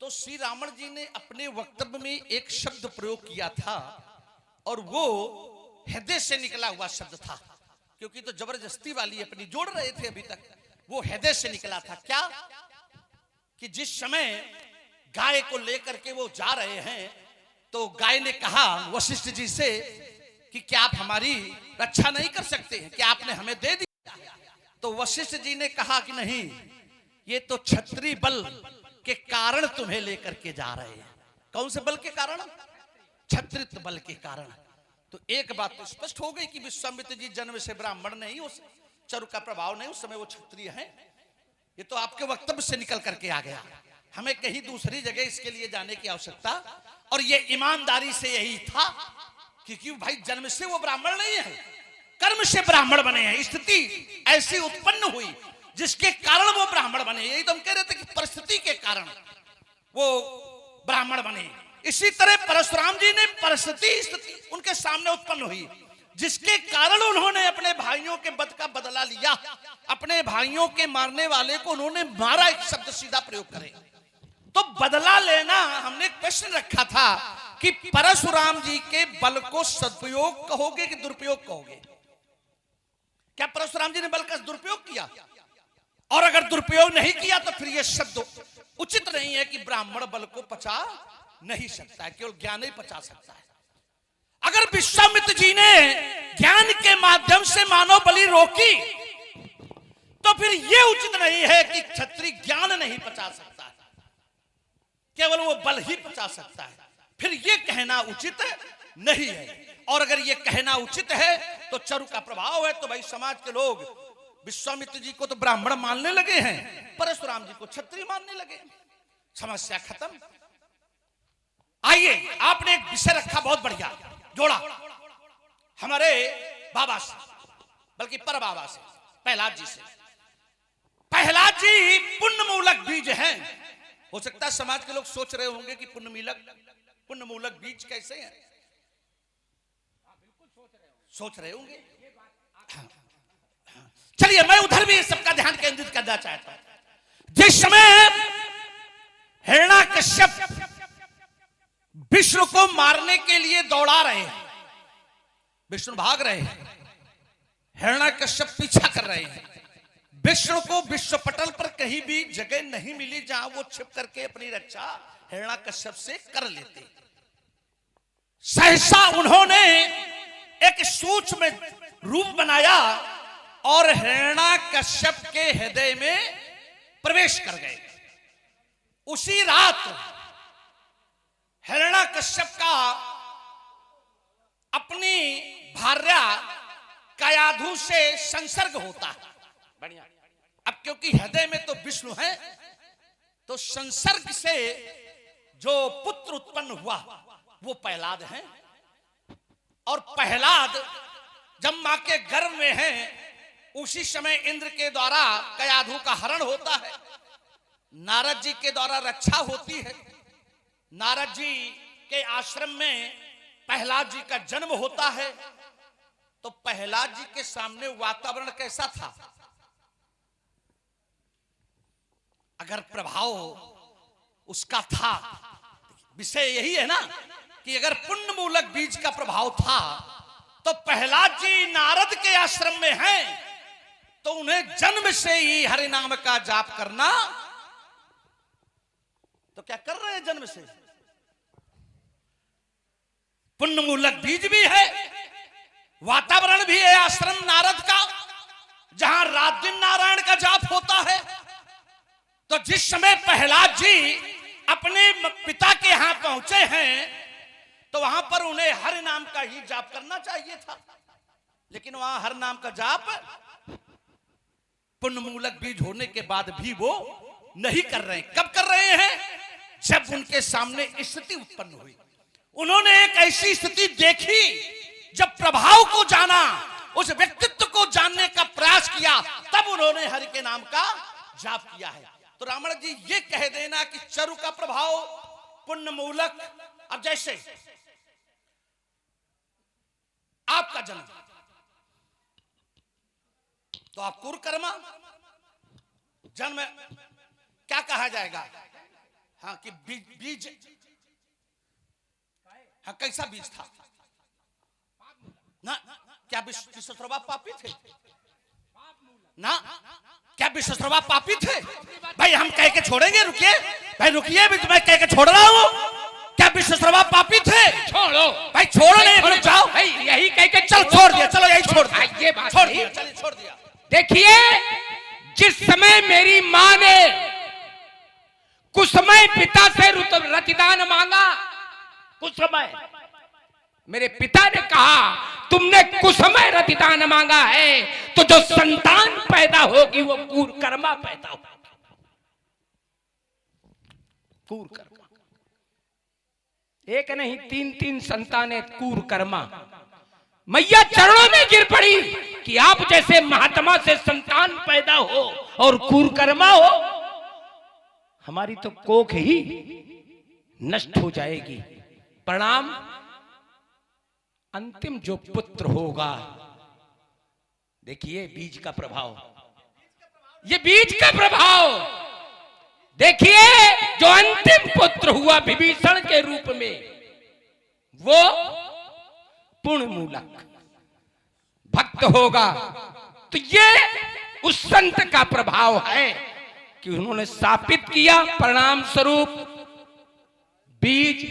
तो श्री रावण जी ने अपने वक्तव्य में एक शब्द प्रयोग किया था, और वो हृदय से निकला हुआ शब्द था। क्योंकि तो जबरदस्ती वाली अपनी जोड़ रहे थे अभी तक, वो हृदय से निकला था। क्या कि जिस समय गाय को लेकर के वो जा रहे हैं, तो गाय ने कहा वशिष्ठ जी से कि क्या आप हमारी रक्षा नहीं कर सकते हैं? क्या आपने हमें दे दिया? तो वशिष्ठ जी ने कहा कि नहीं, ये तो क्षत्रिय बल के कारण तुम्हें लेकर के जा रहे हैं। कौन से बल के कारण? क्षत्रिय बल के कारण। तो एक बात तो स्पष्ट हो गई कि विश्वामित्र जी जन्म से ब्राह्मण नहीं, उस चरु का प्रभाव नहीं, उस समय वो क्षत्रिय हैं। ये तो आपके वक्तव्य से निकल करके आ गया। हमें कहीं दूसरी जगह इसके लिए जाने की आवश्यकता, और ये ईमानदारी से यही था, क्योंकि भाई जन्म से वो ब्राह्मण नहीं है, कर्म से ब्राह्मण बने हैं। स्थिति ऐसी उत्पन्न हुई जिसके कारण वो ब्राह्मण बने। यही तो हम कह रहे थे कि परिस्थिति के कारण वो ब्राह्मण बने। इसी तरह परशुराम जी ने परिस्थिति स्थिति उनके सामने उत्पन्न हुई, जिसके कारण उन्होंने अपने भाइयों के वध का बदला लिया। अपने भाइयों के मारने वाले को उन्होंने मारा, एक शब्द सीधा प्रयोग करे तो बदला लेना। हमने एक प्रश्न रखा था कि परशुराम जी के बल को सदुपयोग कहोगे कि दुरुपयोग कहोगे? क्या परशुराम जी ने बल का दुरुपयोग किया? और अगर दुरुपयोग नहीं किया तो फिर यह शब्द उचित नहीं है कि ब्राह्मण बल को पचा नहीं सकता है, केवल ज्ञान ही पचा सकता है। अगर विश्वामित्र जी ने ज्ञान के माध्यम से मानव बलि रोकी, तो फिर यह उचित नहीं है कि क्षत्रिय ज्ञान नहीं पचा सकता है, केवल वो बल ही पचा सकता है। फिर यह कहना उचित नहीं है। और अगर यह कहना उचित है तो चरु का प्रभाव है। तो भाई समाज के लोग विश्वामित्र जी को तो ब्राह्मण मानने लगे हैं, परशुराम जी को क्षत्रिय मानने लगे। समस्या खत्म। आइए, आपने एक विषय रखा बहुत बढ़िया, जोड़ा हमारे बाबा से, बल्कि पर बाबा से, प्रहलाद जी से। प्रहलाद जी पुण्य मूलक बीज हैं। हो सकता है समाज के लोग सोच रहे होंगे कि पुण्य मूलक बीज कैसे हैं? सोच रहे होंगे। चलिए मैं उधर भी सबका ध्यान केंद्रित करना चाहता हूं। जिस समय हिरण्याकश्यप विष्णु को मारने के लिए दौड़ा रहे हैं, विष्णु भाग रहे हैं, हिरण्याकश्यप पीछा कर रहे हैं। विष्णु को विश्व पटल पर कहीं भी जगह नहीं मिली जहां वो छिप करके अपनी रक्षा हिरण्याकश्यप से कर लेते। सहसा उन्होंने एक सूक्ष्म रूप बनाया और हिरण्याकश्यप के हृदय में प्रवेश कर गए। उसी रात हिरण्याकश्यप का अपनी भार्या कायाधु से संसर्ग होता है। बढ़िया। अब क्योंकि हृदय में तो विष्णु है, तो संसर्ग से जो पुत्र उत्पन्न हुआ वो प्रहलाद है। और प्रहलाद जब मां के गर्भ में है, उसी समय इंद्र के द्वारा कायाधु का हरण होता है, नारद जी के द्वारा रक्षा होती है। नारद जी के आश्रम में प्रहलाद जी का जन्म होता है, तो प्रहलाद जी के सामने वातावरण कैसा था? अगर प्रभाव उसका था, विषय यही है ना कि अगर पुण्य मूलक बीज का प्रभाव था, तो प्रहलाद जी नारद के आश्रम में हैं, तो उन्हें जन्म से ही हरि नाम का जाप करना, तो क्या कर रहे हैं जन्म से? पुण्य मूलक बीज भी है, वातावरण भी है आश्रम नारद का, जहां रात दिन नारायण का जाप होता है। तो जिस समय प्रहलाद जी अपने पिता के यहां पहुंचे हैं, तो वहां पर उन्हें हरि नाम का ही जाप करना चाहिए था, लेकिन वहां हरि नाम का जाप पुण्य मूलक बीज होने के बाद भी वो नहीं कर रहे हैं। कब कर रहे हैं? जब उनके सामने स्थिति उत्पन्न हुई, उन्होंने एक ऐसी स्थिति देखी, जब प्रभाव को जाना, उस व्यक्तित्व को जानने का प्रयास किया, तब उन्होंने हरि के नाम का जाप किया है। तो रावण जी ये कह देना कि चरु का प्रभाव पुण्य मूलक, अब जैसे आपका जन्म, तो आप कुरकर्मा जन्म क्या कहा जाएगा? हाँ कि बीज, हाँ कैसा बीज था ना? क्या विश्वश्रवा पापी थे ना? क्या विश्वश्रवा पापी थे? भाई हम कह के छोड़ेंगे, रुकिए भाई, रुकिए, मैं कह के छोड़ रहा हूं। क्या विश्वश्रवा पापी थे? छोड़ो भाई, छोड़ो नहीं, रुक जाओ भाई, यही कह के चल छोड़ दिया, चलो यही छोड़ दिया, ये बात छोड़ दिया, चलिए छोड़ दिया। देखिए, जिस समय मेरी मां ने कुसमय पिता से रतिदान मांगा, कुसमय मेरे पिता ने कहा तुमने कुसमय रतिदान मांगा है, तो जो संतान पैदा होगी वो कूरकर्मा पैदा होगी। कूरकर्मा, एक नहीं 3 संतानें कूरकर्मा। मैया चरणों में गिर पड़ी कि आप जैसे महात्मा से संतान पैदा हो और कूरकर्मा हो, हमारी तो कोख ही नष्ट हो जाएगी। प्रणाम, अंतिम जो पुत्र होगा, देखिए बीज का प्रभाव, ये बीज का प्रभाव देखिए, जो अंतिम पुत्र हुआ विभीषण के रूप में, वो पुण्य मूलक भक्त होगा। तो ये उस संत का प्रभाव है कि उन्होंने स्थापित किया, परिणाम स्वरूप बीज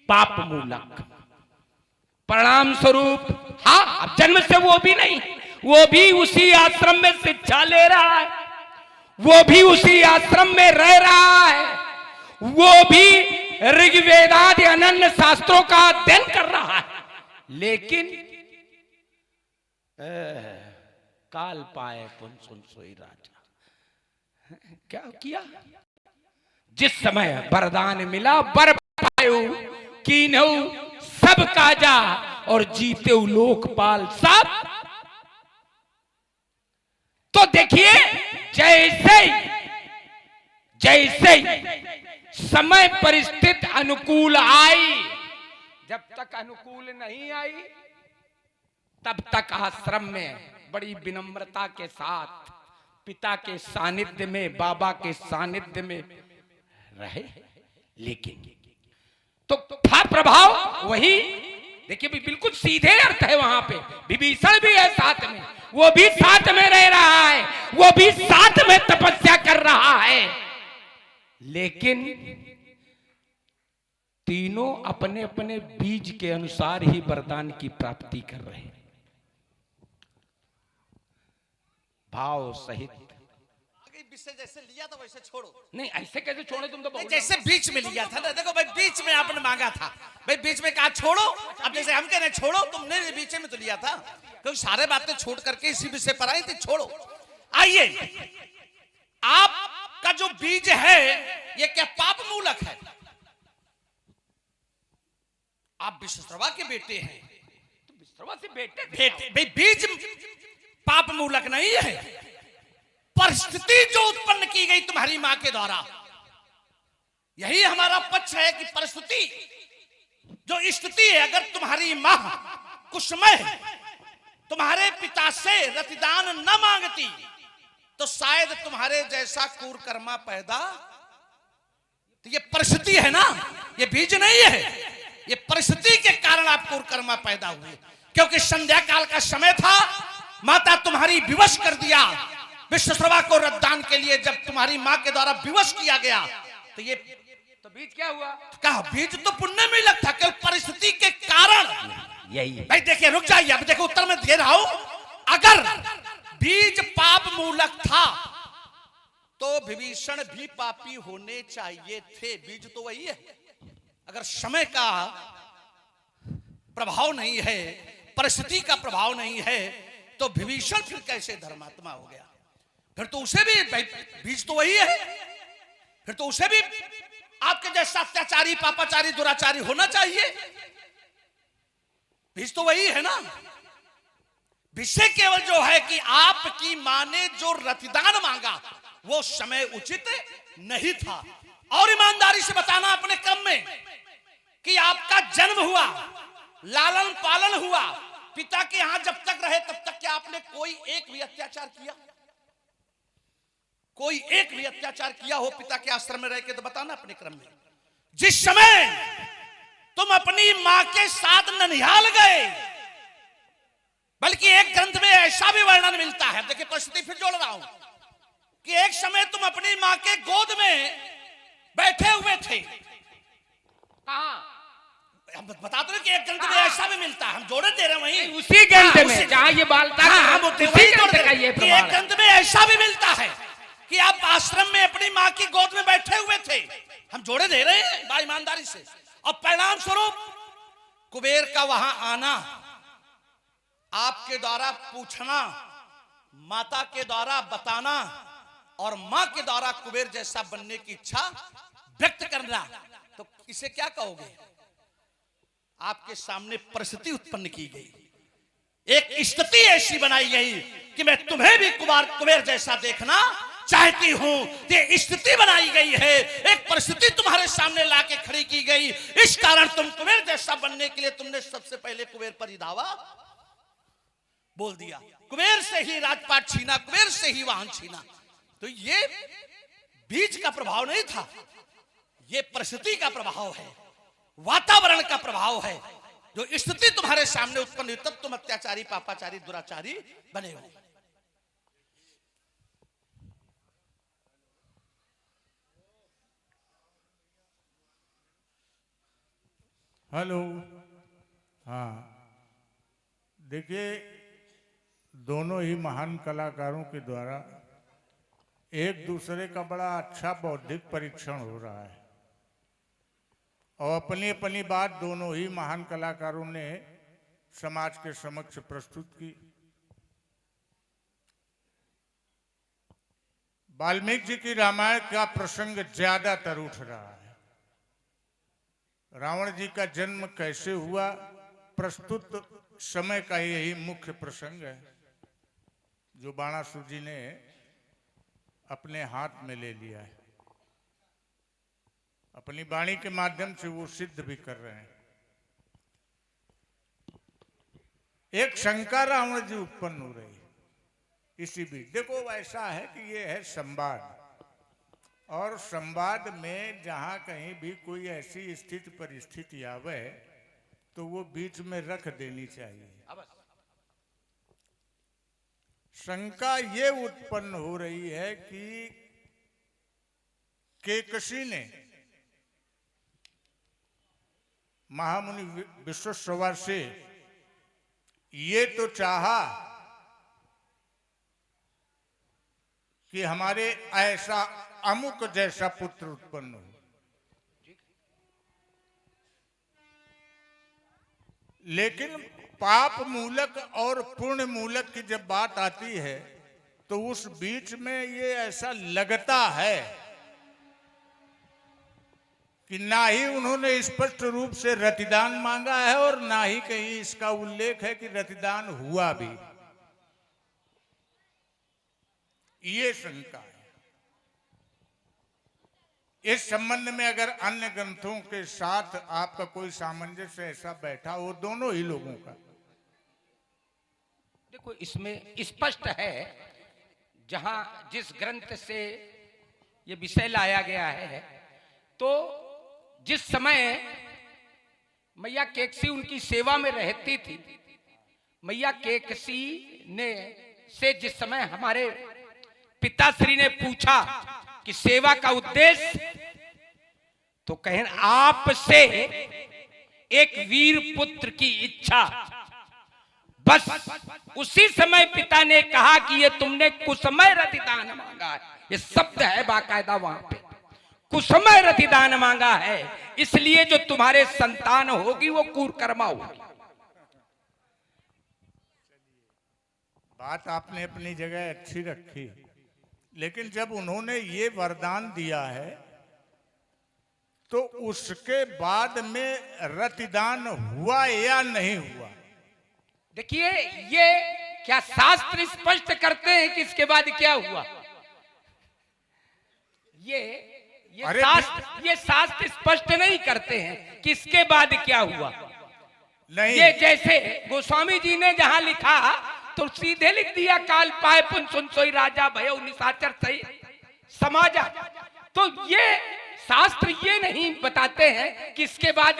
पाप मूलक, परिणाम स्वरूप हाँ, अब जन्म से वो भी नहीं, वो भी उसी आश्रम में शिक्षा ले रहा है, वो भी उसी आश्रम में रह रहा है, वो भी ऋग्वेदादि अनन्य शास्त्रों का अध्ययन कर रहा है, लेकिन काल पाए पुन सुन सोई राजा। क्या किया? जिस समय वरदान मिला, वर पायो कीन्हु सब काजा और जीते लोकपाल सब। तो देखिए, जैसे जैसे समय परिस्थिति अनुकूल आई, जब तक अनुकूल नहीं आई तब तक आश्रम में बड़ी विनम्रता के साथ पिता के सानिध्य में, बाबा के सानिध्य में रहे। लेकिन तो था प्रभाव वही, देखिए बिल्कुल सीधे अर्थ है, वहां पे विभीषण भी है साथ में, वो भी साथ में रह रहा है, वो भी साथ में तपस्या कर रहा है, लेकिन तीनों अपने अपने बीज के अनुसार ही वरदान की प्राप्ति कर रहे हैं, भाव सहित। विषय जैसे लिया था वैसे छोड़ो। नहीं, ऐसे कैसे छोड़ो? तुम तो जैसे बीच में लिया था ना, देखो भाई बीच में आपने मांगा था, भाई बीच में कहा छोड़ो, अब जैसे हम कह रहे छोड़ो, तुमने बीच में तो लिया था, क्योंकि सारे बातें छोड़ करके इसी विषय पर आई थी, छोड़ो। आइए, आपका जो बीज है ये क्या पाप मूलक है? आप विश्वश्रवा के बेटे हैं, तो विश्वश्रवा से बेटे भाई, बीज पाप मूलक नहीं है, परिस्थिति जो उत्पन्न की गई तुम्हारी मां के द्वारा, यही हमारा पक्ष है कि परिस्थिति जो स्थिति है, अगर तुम्हारी मां कुसुमय तुम्हारे पिता से रतिदान न मांगती तो शायद तुम्हारे जैसा कूरकर्मा पैदा। तो ये परिस्थिति है ना, ये बीज नहीं है, ये परिस्थिति के कारण आप कूरकर्मा पैदा हुए। क्योंकि संध्या काल का समय था, माता तुम्हारी विवश कर दिया। विश्वश्रवा को रतदान के लिए जब तुम्हारी मां के द्वारा विवश किया गया तो ये तो बीज क्या हुआ? कहा बीज तो पुण्य में लग था, केवल परिस्थिति के कारण। यही है भाई देखिए, रुक जाइए, अब देखो उत्तर में दे रहा हूं। अगर बीज पाप मूलक था तो विभीषण भी पापी होने चाहिए थे। बीज तो वही है। अगर समय का प्रभाव नहीं है, परिस्थिति का प्रभाव नहीं है, तो विभीषण फिर कैसे धर्मात्मा हो गया? फिर तो उसे भी बीज तो वही है, फिर तो उसे भी आपके जैसा अत्याचारी, पापाचारी, दुराचारी होना चाहिए। बीज तो वही है ना। विषय केवल जो है कि आपकी मां ने जो रतिदान मांगा वो समय उचित नहीं था। और ईमानदारी से बताना अपने क्रम में कि आपका जन्म हुआ, लालन पालन हुआ, पिता के यहां जब तक रहे तब तक क्या आपने कोई एक भी अत्याचार किया? कोई एक भी अत्याचार किया हो पिता के आश्रम में रह के? तो बताना अपने क्रम में। जिस समय तुम अपनी मां के साथ ननिहाल गए, बल्कि एक ग्रंथ में ऐसा भी वर्णन मिलता है, देखिए परिस्थिति फिर जोड़ रहा हूं, कि एक समय तुम अपनी मां के गोद में बैठे हुए थे। कहां? हम बता दो कि एक ग्रंथ में ऐसा भी मिलता है, हम जोड़े दे रहे हैं वहीं उसी ग्रंथ में जहां ये बालता एक ग्रंथ में ऐसा भी मिलता है कि आप आश्रम में अपनी मां की गोद में बैठे हुए थे। हम जोड़े दे रहे हैं बा ईमानदारी से। और परिणाम स्वरूप कुबेर का वहां आना, आपके द्वारा पूछना, माता के द्वारा बताना और मां के द्वारा कुबेर जैसा बनने की इच्छा व्यक्त करना, तो इसे क्या कहोगे? आपके सामने परिस्थिति उत्पन्न की गई, एक स्थिति ऐसी बनाई गई कि मैं तुम्हें भी कुबेर जैसा देखना चाहती हूं। ये स्थिति बनाई गई है, एक परिस्थिति तुम्हारे सामने लाके खड़ी की गई। इस कारण तुम कुबेर जैसा बनने के लिए तुमने सबसे पहले कुबेर पर ही दावा बोल दिया, कुबेर से ही राजपाट छीना, कुबेर से ही वाहन छीना। तो ये बीज का प्रभाव नहीं था, ये परिस्थिति का प्रभाव है, वातावरण का प्रभाव है। जो स्थिति तुम्हारे सामने उत्पन्न हुई तब तुम अत्याचारी, पापाचारी, दुराचारी बने हो। हेलो। हाँ, देखिए, दोनों ही महान कलाकारों के द्वारा एक दूसरे का बड़ा अच्छा बौद्धिक परीक्षण हो रहा है और अपनी अपनी बात दोनों ही महान कलाकारों ने समाज के समक्ष प्रस्तुत की। वाल्मीकि जी की रामायण का प्रसंग ज्यादातर उठ रहा है। रावण जी का जन्म कैसे हुआ, प्रस्तुत समय का यही मुख्य प्रसंग है, जो बाणासुर जी ने अपने हाथ में ले लिया है। अपनी वाणी के माध्यम से वो सिद्ध भी कर रहे हैं। एक शंका रावण जी उत्पन्न हो रही है इसी बीच। देखो, ऐसा है कि ये है संवाद, और संवाद में जहां कहीं भी कोई ऐसी स्थिति परिस्थिति आवे तो वो बीच में रख देनी चाहिए। शंका ये उत्पन्न हो रही है कि केकसी ने महामुनि विश्वश्रवा से ये तो चाहा कि हमारे ऐसा अमुक जैसा पुत्र उत्पन्न हो, लेकिन पाप मूलक और पुण्य मूलक की जब बात आती है तो उस बीच में ये ऐसा लगता है कि ना ही उन्होंने स्पष्ट रूप से रतिदान मांगा है और ना ही कहीं इसका उल्लेख है कि रतिदान हुआ भी। ये शंका है। इस संबंध में अगर अन्य ग्रंथों के साथ आपका कोई सामंजस्य ऐसा बैठा हो दोनों ही लोगों का? देखो, इसमें स्पष्ट है, जहां जिस ग्रंथ से ये विषय लाया गया है, तो जिस समय मैया केकसी उनकी सेवा में रहती थी, मैया केकसी ने से जिस समय हमारे पिताश्री ने पूछा कि सेवा का उद्देश्य, तो कहें आपसे एक वीर पुत्र की इच्छा। बस उसी समय पिता ने कहा कि ये तुमने कुसमय रतिदान मांगा है। ये शब्द है बाकायदा वहां पे, कुसमय रतिदान मांगा है, इसलिए जो तुम्हारे संतान होगी वो कूरकर्मा होगी। बात आपने अपनी जगह अच्छी रखी, लेकिन जब उन्होंने ये वरदान दिया है तो उसके बाद में रतिदान हुआ या नहीं हुआ? देखिए, ये क्या शास्त्र स्पष्ट करते हैं कि इसके बाद क्या हुआ? ये शास्त्र स्पष्ट नहीं करते हैं कि इसके बाद क्या हुआ। नहीं, ये जैसे गोस्वामी जी ने जहां लिखा तो सीधे लिख दिया, काल पाए पुन सुन सोई राजा भयो निशाचर सही समाजा। तो ये शास्त्र ये नहीं बताते हैं कि इसके बाद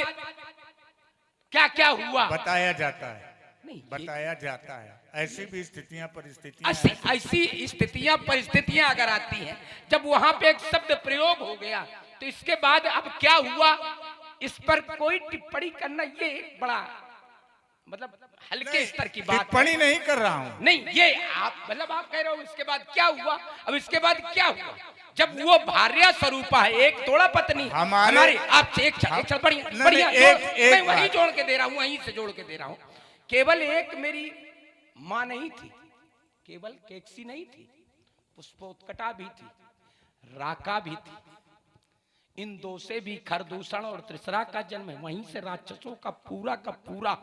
क्या क्या हुआ। बताया जाता है, नहीं, बताया जाता है। ऐसी भी स्थितियां परिस्थितियां ऐसी स्थितियां परिस्थितियां अगर आती हैं, जब वहां पे एक शब्द प्रयोग हो गया, तो इसके बाद अब क्या हुआ, इस पर कोई टिप्पणी करना ये एक बड़ा मतलब हल्के स्तर की बात। टिप्पणी नहीं कर रहा हूं। नहीं, ये आप मतलब आप कह रहे हो इसके बाद क्या हुआ। अब इसके बाद क्या हुआ, जब वो भार्या स्वरूपा है, एक तोड़ा पत्नी हमारी, आप एक बढ़िया मैं वही जोड़ के दे रहा हूँ, वहीं से जोड़ के दे रहा हूँ। केवल एक मेरी माँ नहीं थी, केवल केकसी नहीं थी, पुष्पोत्कटा भी थी, राका भी थी। इन दो से भी खरदूषण और त्रिसरा का जन्म है। वहीं से राक्षसों का पूरा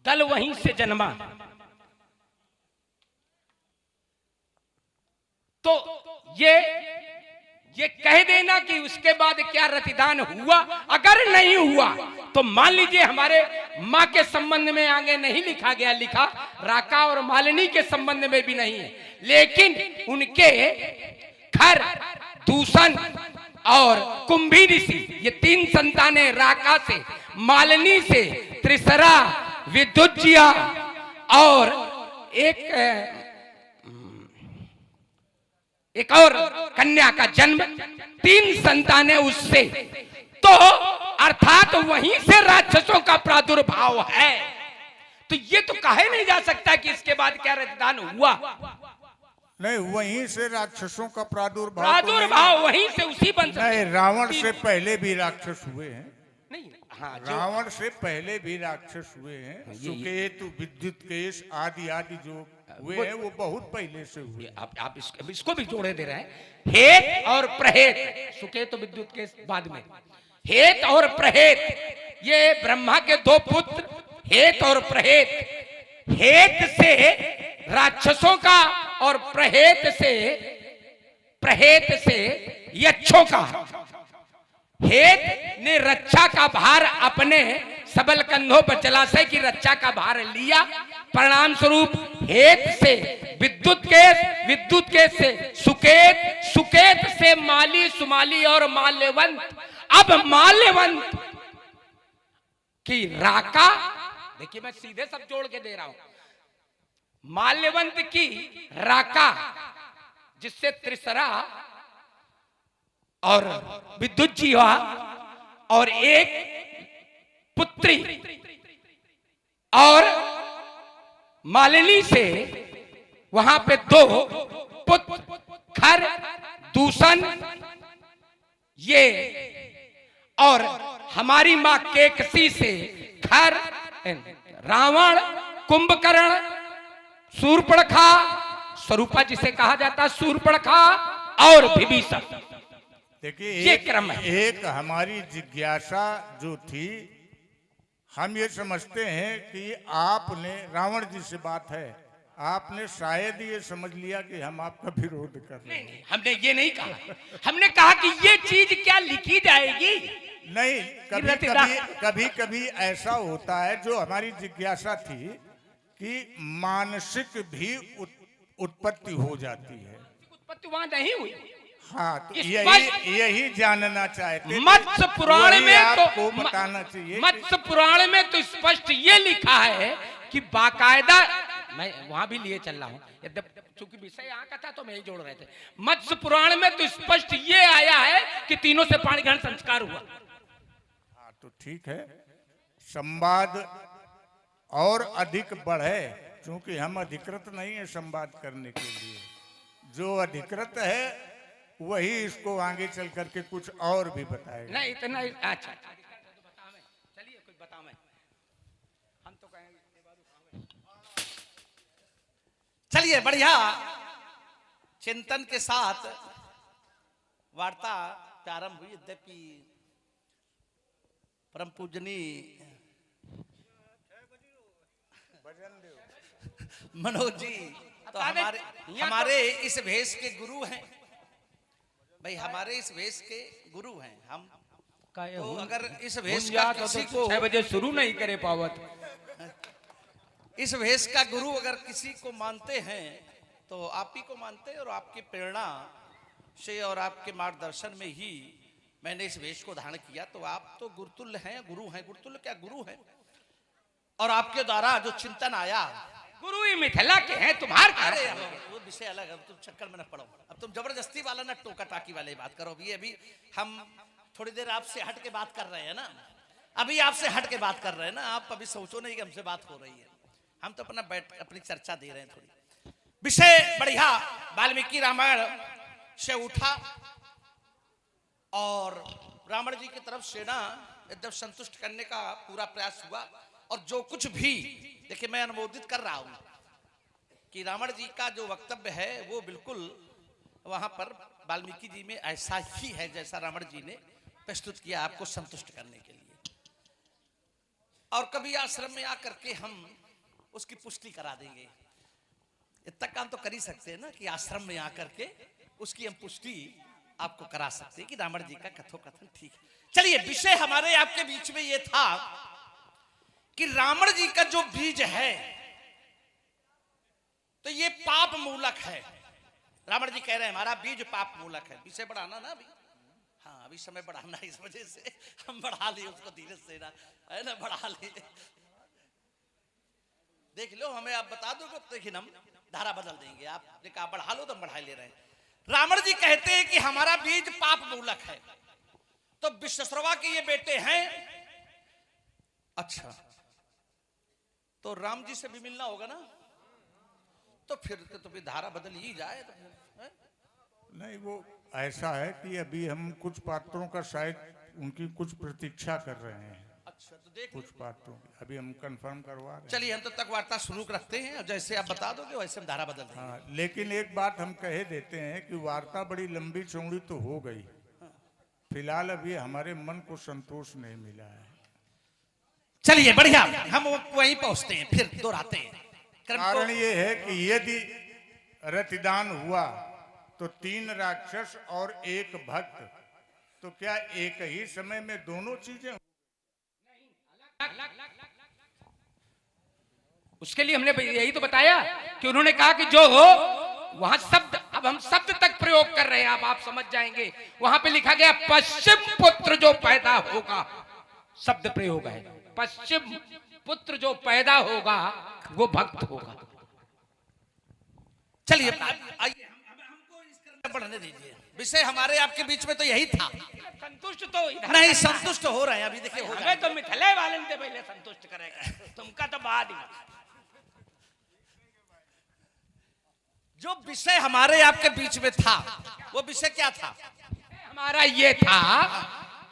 दल वहीं से जन्मा। तो ये कह देना कि उसके बाद क्या रतिदान हुआ, अगर नहीं हुआ तो मान लीजिए हमारे माँ के संबंध में आगे नहीं लिखा गया, लिखा राका और मालिनी के संबंध में भी नहीं है, लेकिन उनके खर, दूषण और कुंभी ऋषि, ये तीन संतानें राका से, मालिनी से, त्रिसरा, विद्युज्या और एक और कन्या का जन्म, तीन संतानें उससे। तो अर्थात वहीं से राक्षसों का प्रादुर्भाव है। तो ये तो कहे नहीं जा सकता कि इसके बाद क्या रतिदान हुआ। नहीं, वहीं से राक्षसों का प्रादुर्भाव वहीं से उसी वंश नहीं, रावण से पहले भी राक्षस हुए हैं। नहीं, हाँ, रावण से पहले भी राक्षस हुए हैं। सुकेतु, विद्युतकेश आदि आदि जो हुए हैं वो बहुत पहले से हुए। आप इसको भी जोड़े दे रहे हैं। हेत और प्रहेत, सुकेतु विद्युत के बाद में हेत और प्रहेत, ये ब्रह्मा के दो पुत्र हेत और प्रहेत। हेत से राक्षसों का और प्रहेत से यक्षों का। हेत ने रक्षा का भार अपने सबल कंधों पर, जलाशय की रक्षा का भार लिया। परिणाम स्वरूप हेत से विद्युत केश से सुकेत से माली, सुमाली और माल्यवंत। अब माल्यवंत की राका, देखिए मैं सीधे सब जोड़ के दे रहा हूं। माल्यवंत की राका, जिससे त्रिसरा और विद्युज्जीवा और एक पुत्री, और मालिनी से वहां पे दो पुत्र, खर, दूषण, ये, और हमारी मां केकसी से खर, रावण, कुंभकर्ण, शूर्पणखा, स्वरूपा जिसे कहा जाता है शूर्पणखा, और विभीषण। देखिए, ये क्रम है। एक हमारी जिज्ञासा जो थी, हम ये समझते हैं कि आपने, रावण जी से बात है, आपने शायद ये समझ लिया कि हम आपका विरोध कर रहे हैं। नहीं, हमने ये नहीं कहा। हमने कहा कि ये चीज क्या लिखी जाएगी। नहीं, कभी कभी कभी कभी ऐसा होता है, जो हमारी जिज्ञासा थी कि मानसिक भी उत्पत्ति हो जाती है। उत्पत्ति वहां नहीं हुई। हाँ, तो इस यही जानना चाहते थे। मत्स्य पुराण में आपको बताना चाहिए। मत्स्य पुराण में तो स्पष्ट ये लिखा है कि बाकायदा, मैं वहां भी लिए चल रहा हूं, यद्यपि चूंकि विषय यहाँ का था तो मैं ही जोड़ रहे थे। मत्स्य पुराण में तो स्पष्ट ये आया है कि तीनों से पाणी ग्रहण संस्कार हुआ। हाँ, तो ठीक है, संवाद और अधिक बढ़े, क्योंकि हम अधिकृत नहीं है संवाद करने के लिए। जो अधिकृत है वही इसको आगे चल करके कुछ और भी बताएगा। नहीं इतना, अच्छा चलिए कुछ बताओ। मैं हम तो कहेंगे। चलिए, बढ़िया चिंतन के साथ वार्ता प्रारंभ हुई। यद्यपि परम पूजनीय मनोज जी तो हमारे इस भेष के गुरु हैं भाई, हमारे इस भेष के गुरु हैं हम। तो अगर इस भेष का किसी को 6 बजे शुरू नहीं करे पावत, इस भेष का गुरु अगर किसी को मानते हैं तो आप ही को मानते हैं, और आपकी प्रेरणा से और आपके मार्गदर्शन में ही मैंने इस वेश को धारण किया। तो आप तो गुरुतुल्य हैं, गुरु हैं, गुरुतुल्य क्या गुरु हैं। और आपके द्वारा जो चिंतन आया, गुरु ही मिथिला के हैं, तुम्हार अरे वो विषय अलग है, तुम चक्कर में न पड़ो। अब तुम जबरदस्ती वाला ना टोका टाकी वाले बात करो। अभी हम थोड़ी देर आपसे हट के बात कर रहे हैं ना, अभी आपसे हट के बात कर रहे हैं ना। आप अभी सोचो नहीं कि हमसे बात हो रही है, हम तो अपनी चर्चा दे रहे हैं। थोड़ी विषय बढ़िया वाल्मीकि रामायण से उठा और रावण जी की तरफ सेना एकदम संतुष्ट करने का पूरा प्रयास हुआ। और जो कुछ भी देखिए, मैं अनुमोदित कर रहा हूं कि रावण जी का जो वक्तव्य है वो बिल्कुल वहां पर वाल्मीकि जी में ऐसा ही है जैसा रावण जी ने प्रस्तुत किया आपको संतुष्ट करने के लिए। और कभी आश्रम में आकर के हम उसकी पुष्टि करा देंगे। इतना काम तो कर ही सकते हैं ना कि आश्रम में आकर के उसकी हम पुष्टि आपको करा सकते हैं कि रावण जी का कथोकथन ठीक है। चलिए, विषय हमारे आपके बीच में ये था कि रावण जी का जो बीज है तो ये पाप मूलक है। रावण जी कह रहे हैं हमारा बीज पाप मूलक है। विषय बढ़ाना ना अभी, हाँ अभी समय बढ़ाना, इस वजह से हम बढ़ा लिए उसको, धीरज से ना है ना, बढ़ा लिए। देख लो, हमें आप बता दो लेकिन हम धारा बदल देंगे। आपने कहा बढ़ा लो तो हम बढ़ा ले रहे हैं। रावण जी कहते हैं कि हमारा बीज पाप मूलक है। तो विश्वश्रवा के ये बेटे हैं। अच्छा, तो राम जी से भी मिलना होगा ना, तो फिर तो भी धारा बदल ही जाए तो फिर नहीं, वो ऐसा है कि अभी हम कुछ पात्रों का शायद उनकी कुछ प्रतीक्षा कर रहे हैं। अच्छा, तो देख कुछ पात्रों अभी हम कंफर्म करवा रहे हैं। चलिए, हम तब तक वार्ता शुरू रखते हैं और जैसे आप बता दोगे वैसे हम धारा बदल देंगे। हाँ, लेकिन एक बात हम कह देते हैं कि वार्ता बड़ी लंबी चौड़ी तो हो गई, फिलहाल अभी हमारे मन को संतोष नहीं मिला है। चलिए, बढ़िया, हम वहीं पहुंचते हैं, फिर दोहराते हैं। कारण ये है कि यदि रतिदान हुआ तो 3 राक्षस और 1 भक्त, तो क्या एक ही समय में दोनों चीजें? उसके लिए हमने यही तो बताया कि उन्होंने कहा कि जो हो वहां शब्द, अब हम शब्द तक प्रयोग कर रहे हैं, आप समझ जाएंगे। वहां पे लिखा गया पश्चिम पुत्र जो पैदा होगा, शब्द प्रयोग है। पश्चिम पुत्र जो पैदा होगा वो भक्त होगा। चलिए, आइए हमको इसका बढ़ने दीजिए। विषय हमारे आपके बीच में तो यही था। संतुष्ट तो नहीं, संतुष्ट हो रहे हैं अभी। देखिए, हमें तो मिथिले वाले ने पहले संतुष्ट करेगा, तुमका तो बाद ही। जो विषय हमारे आपके बीच में था वो विषय क्या था? हमारा ये था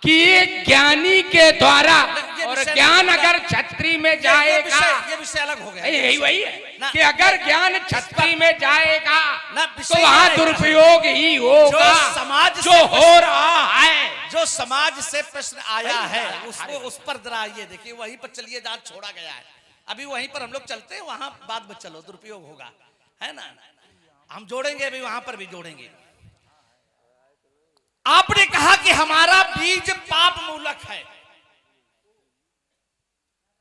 कि ज्ञानी के द्वारा, और ज्ञान अगर छत्री में जाएगा, ये विषय अलग हो गया। यही वही है कि अगर ज्ञान छत्री में जाएगा तो वहां दुरुपयोग ही होगा। समाज जो हो रहा है, जो समाज से प्रश्न आया है उसको उस पर जरा ये देखिए, वहीं पर चलिए जहां छोड़ा गया है। अभी वहीं पर हम लोग चलते हैं, वहां बाद में चलो दुरुपयोग होगा, है ना। हम जोड़ेंगे अभी, वहां पर भी जोड़ेंगे। आपने कहा कि हमारा बीज पाप मूलक है।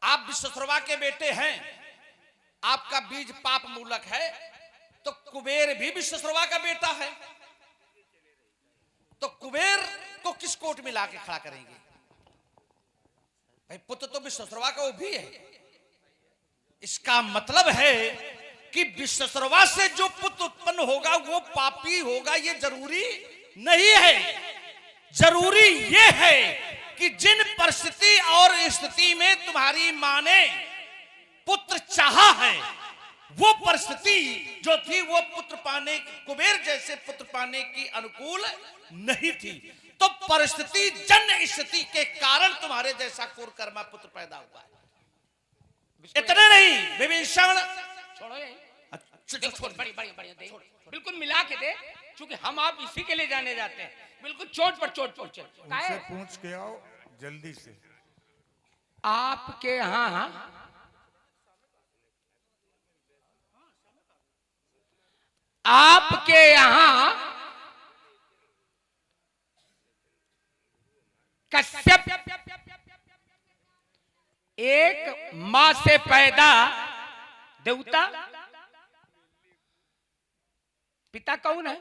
आप विश्वश्रवा के बेटे हैं, आपका बीज पाप मूलक है, तो कुबेर भी विश्वश्रवा का बेटा है, तो कुबेर को किस कोट में लाके खड़ा करेंगे? भाई पुत्र तो विश्वश्रवा का वो भी है। इसका मतलब है कि विश्वश्रवा से जो पुत्र उत्पन्न होगा वो पापी होगा, ये जरूरी नहीं है। जरूरी ये है कि जिन परिस्थिति और स्थिति में तुम्हारी मां ने पुत्र चाहा है, वो परिस्थिति जो थी वो पुत्र पाने, कुबेर जैसे पुत्र पाने की अनुकूल नहीं थी। तो परिस्थिति जन्य स्थिति के कारण तुम्हारे जैसा कुकर्मा पुत्र पैदा हुआ है। इतने नहीं, विभीषण छोड़ो ये। छोड़, बड़ी बड़ी बड़ी दे, बिल्कुल मिला के दे, क्योंकि हम आप इसी के लिए जाने जाते हैं। बिल्कुल चोट पर चोट पहुंचे। उनसे पूछ के आओ जल्दी से। आपके यहाँ कश्यप एक मां से पैदा देवता, पिता कौन है?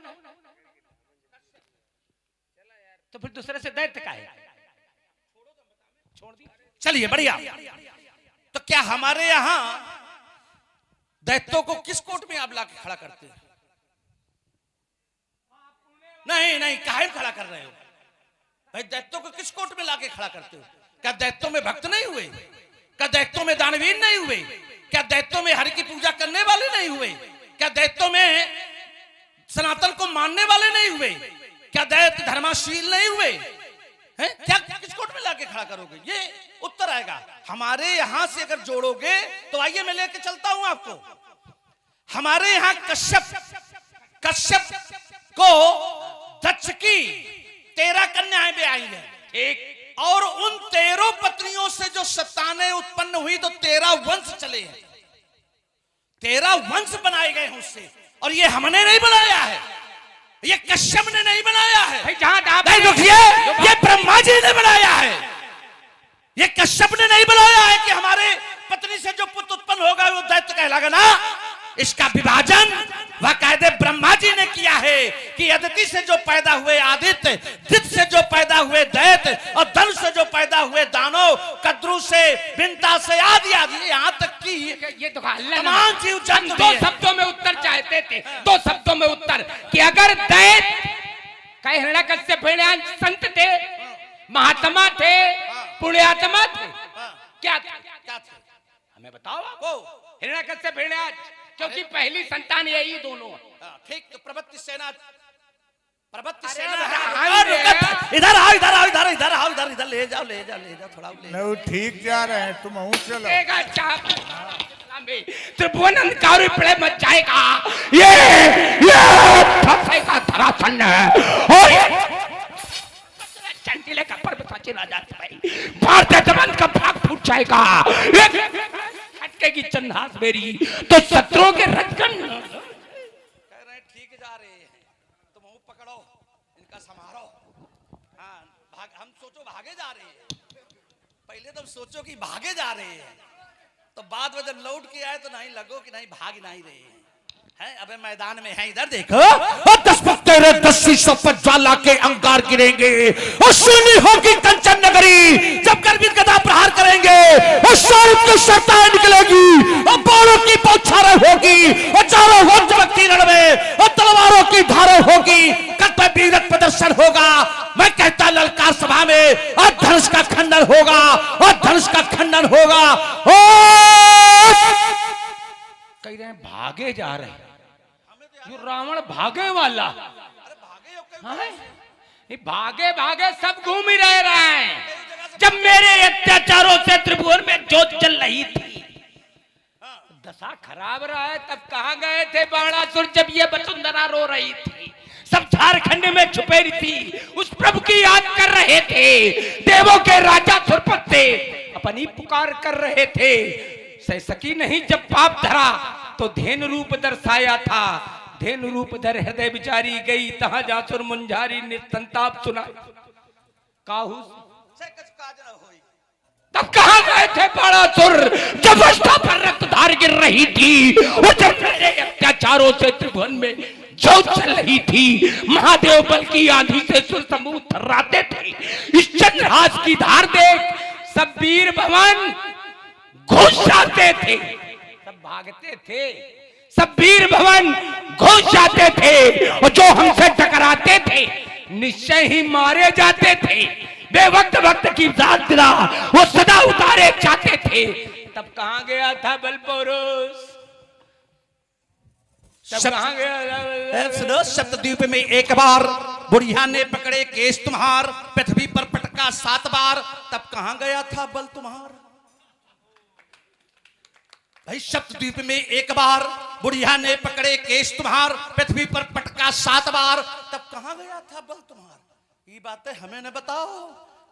तो फिर दूसरे से दैत्य का है? छोड़ दी। चलिए बढ़िया। तो क्या हमारे यहां दैत्यों को किस कोट में आप लाके खड़ा करते हैं? नहीं नहीं, काहे खड़ा कर रहे हो भाई? दैत्यों को किस कोट में लाके खड़ा करते हो? क्या दैत्यों में भक्त नहीं हुए? क्या दैत्यों में दानवीर नहीं हुए? क्या दैत्यों में हरि की पूजा करने वाले नहीं हुए? क्या दैत्यों में सनातन को मानने वाले नहीं हुए? क्या दैत्य धर्माशील नहीं हुए हैं? क्या किस कोट में लाके खड़ा करोगे? ये उत्तर आएगा। हमारे यहां से अगर जोड़ोगे तो आइए मैं लेके चलता हूं आपको। हमारे यहां कश्यप को दक्ष की 13 कन्याएं भी आई हैं, ठीक। और उन 13 पत्नियों से जो संतानें उत्पन्न हुई तो 13 वंश चले हैं, 13 वंश बनाए गए हैं उससे। और ये हमने नहीं बनाया है, ये कश्यप ने नहीं बनाया है। भाई जहां आप नहीं रुकिए, ये ब्रह्मा जी ने बनाया है, ये कश्यप ने नहीं बनाया है कि हमारे पत्नी से जो पुत्र उत्पन्न होगा वो दैत्य कहलाएगा ना। इसका विभाजन बाकायदे ब्रह्मा जी ने किया है कि अदिति से जो पैदा हुए आदित्य, दित से जो पैदा हुए दैत्य, और धनुष से जो पैदा हुए दानव, कद्रू से, बिंता से, आदि आदि, यहाँ तक कि ये तो अल्लाह तमाम जीव जंतु दो शब्दों में उत्तर चाहते थे, 2 शब्दों में उत्तर कि अगर दैत्य कई हिरण्यकश्यप संत थे, महात्मा थे, पुण्यात्मा थे, क्या थे? हमें बताओ आपको। हिरण्यकश्यप क्योंकि पहली संतान यही दोनों। ठीक। तो प्रवृत्ति सेना इधर आओ, इधर आओ, इधर इधर आओ, इधर इधर ले जाओ, ले जाओ, ले जाओ, थोड़ा ले जाओ। ठीक जा रहे हैं, तुम अहू चलो। त्रिभुवन अंधकार प्रलय मच जाएगा, ये फंसेगा धरातल है। चंटिले का पर्वत साची राजा भारतीय जवान का भाग फूट जाएगा, हटकेगी चंद्रहास मेरी तो शत्रुओं के रजगन। कह रहे ठीक जा रहे हैं, तुम मुंह पकड़ो, इनका समारो। हाँ, हम सोचो भागे जा रहे हैं, पहले तुम सोचो कि भागे जा रहे हैं, तो बाद में जब लौट के आए तो नहीं लगो कि नहीं भाग नहीं रहे हैं। अबे मैदान में है, इधर देखो। और 10 वक्त तेरे 10 शीशों पर ज्वाला के अंगार गिरेंगे, और सुनी होगी कंचन नगरी जब गर्भित गदा प्रहार करेंगे, और शारूख की शर्ताएं निकलेगी, और बाणों की बौछारें होगी, और चारों ओर चमकती रण में और तलवारों की धारें होगी, कद पे वीरत प्रदर्शन होगा। मैं कहता ललकार सभा में और धनुष का खंडन होगा, और धनुष का खंडन होगा। कह रहे हैं भागे जा रहे हैं, जो रावण भागे वाला। ये भागे भागे सब घूम ही रहे हैं। जब मेरे अत्याचारों से त्रिभुवन में जोत चल रही थी, दशा खराब रहा है, तब कहां गए थे बाणासुर जब ये वसुंधरा रो रही थी? सब झारखंड में छुपे थी, उस प्रभु की याद कर रहे थे। देवों के राजा सुरपत थे, अपनी पुकार कर रहे थे। सह सकी नहीं जब पाप धरा, तो धेनु रूप दर्शाया था। धेनु रूप धर हृदय बिचारी गई, तहां जासुर मुंझारी निसंताप सुना। काहू तब कहां गए थे बाणासुर, जब अवस्था पर रक्तधार गिर रही थी, और जब मेरे अत्याचारों से त्रिभुवन में जो चल रही थी। महादेव बल की आंधी से सुर समूह थर्राते थे। इस चंद्रहास की धार देख सब वीर भवन घुस जाते थे, सब भागते थे, सब वीर भवन घुस जाते थे, और जो हमसे टकराते थे निश्चय ही मारे जाते थे। वे वक्त वक्त की जात गिरा, वो सदा उतारे जाते थे। तब कहां गया था बल पुरुष, तब कहां गया? सुनो, सप्तद्वीप में एक बार बुढ़िया ने पकड़े केस तुम्हार, पृथ्वी पर पटका 7 बार, तब कहां गया था बल तुम्हार? भाई सप्तद्वीप में एक बार बुढ़िया ने पकड़े केस तुम्हार, पृथ्वी पर पटका 7 बार, तब कहां गया था बल तुम्हार? ये बातें हमें न बताओ,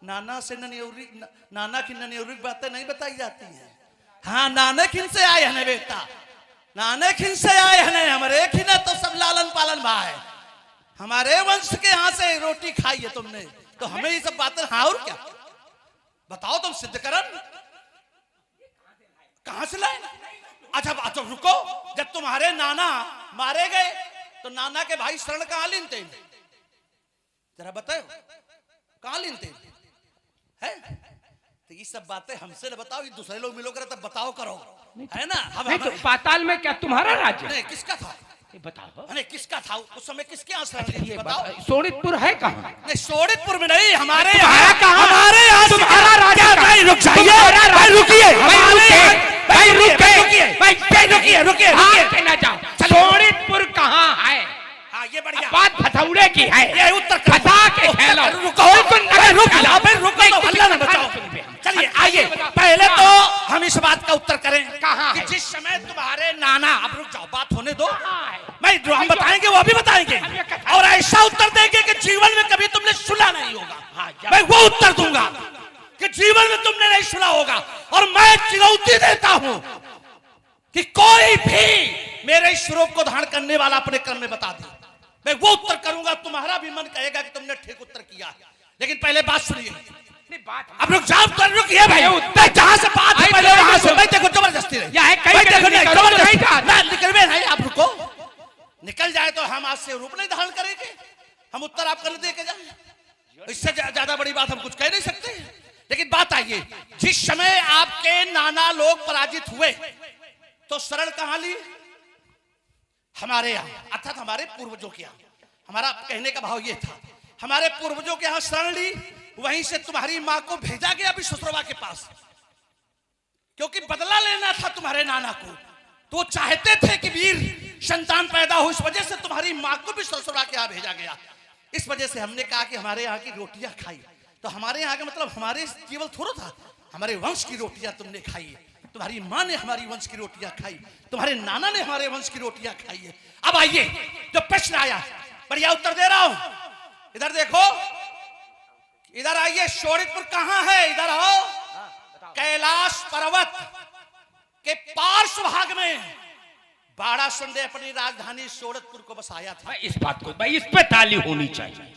नाना से ननियोरी, नाना की ननियोरी बातें नहीं बताई जाती हैं। हाँ, नाना खिन से आए हैं बेटा, नाना खिन से आए हैं, हमारे खिन तो सब लालन पालन भा है, हमारे वंश के यहाँ से रोटी खाई है तुमने, तो हमें ये सब बातें, हाँ और क्या बताओ तुम सिद्धकरण कहां से लाए? अच्छा रुको, जब तुम्हारे नाना मारे गए तो नाना के भाई शरण कहां लीनते, जरा बताओ कहां लीनते है? तो ये सब बातें हमसे न बताओ, ये दूसरे लोग मिलोगे तब बताओ करो, है ना? नहीं तो पाताल में क्या तुम्हारा राज्य? नहीं, किसका था ये बताओ। अरे किसका था उस समय, किसके यहाँ शरण ली? बताओ। सोनितपुर है कहाँ? नहीं, सोनितपुर में नहीं, हमारे यहाँ कहाँ? हमारे यहाँ तुम्हारा राजा भाई रुक जाइए, भाई रुकिए, रुकिए, ना जाओ। सोनितपुर कहाँ है? हाँ ये बढ़िया बात फसौड़े की है, ये उत्तर फंसा के खेलो। चलिए आइए, पहले तो हम इस बात का उत्तर करें कहाँ कि है? जिस समय तुम्हारे नाना, अब रुक जाओ, बात होने दो, मैं जो हम बताएंगे वो भी बताएंगे, और ऐसा उत्तर देंगे कि जीवन में कभी तुमने सुना नहीं होगा। मैं वो उत्तर दूंगा कि जीवन में तुमने नहीं सुना होगा, और मैं चुनौती देता हूं कि कोई भी मेरे इस स्वरूप को धारण करने वाला अपने कर्म में बता दे, मैं वो उत्तर करूंगा। तुम्हारा भी मन कहेगा कि तुमने ठीक उत्तर किया है, लेकिन पहले बात सुनिए। अब रुक जाओ, तो रुकिए भाई, जहां से बात है पहले वहां से, भाई देखो जबरदस्ती नहीं, निकल में नहीं, आप रुको, निकल जाए तो हम आज से रूप नहीं धारण करेंगे, हम उत्तर आपको नहीं दे के जाए, इससे ज्यादा बड़ी बात हम कुछ कह नहीं सकते। लेकिन बात आइए, जिस समय आपके नाना लोग पराजित हुए तो शरण कहां ली? हमारे यहाँ, अर्थात हमारे पूर्वजों के यहाँ। हमारा कहने का भाव ये था, हमारे पूर्वजों के यहाँ शरण ली, वहीं से तुम्हारी मां को भेजा गया अभी ससुरवा के पास, क्योंकि बदला लेना था तुम्हारे नाना को, तो वो चाहते थे कि वीर संतान पैदा हो, इस वजह से तुम्हारी मां को भी ससुरवा के यहाँ भेजा गया। इस वजह से हमने कहा कि हमारे यहाँ की रोटियां खाई, तो हमारे यहाँ का मतलब हमारे केवल थोड़ा था, हमारे वंश की रोटियां तुमने खाई है, तुम्हारी मां ने हमारी वंश की रोटियां खाई, तुम्हारे नाना ने हमारे वंश की रोटियां खाई है। अब आइए, जो प्रश्न आया, बढ़िया उत्तर दे रहा हूं, इधर देखो, इधर आइए, शोणितपुर कहां है? इधर आओ, कैलाश पर्वत के पार्श्व भाग में बाणासुर ने अपनी राजधानी शोणितपुर को बसाया था। इस बात को भाई, इस पे ताली होनी चाहिए।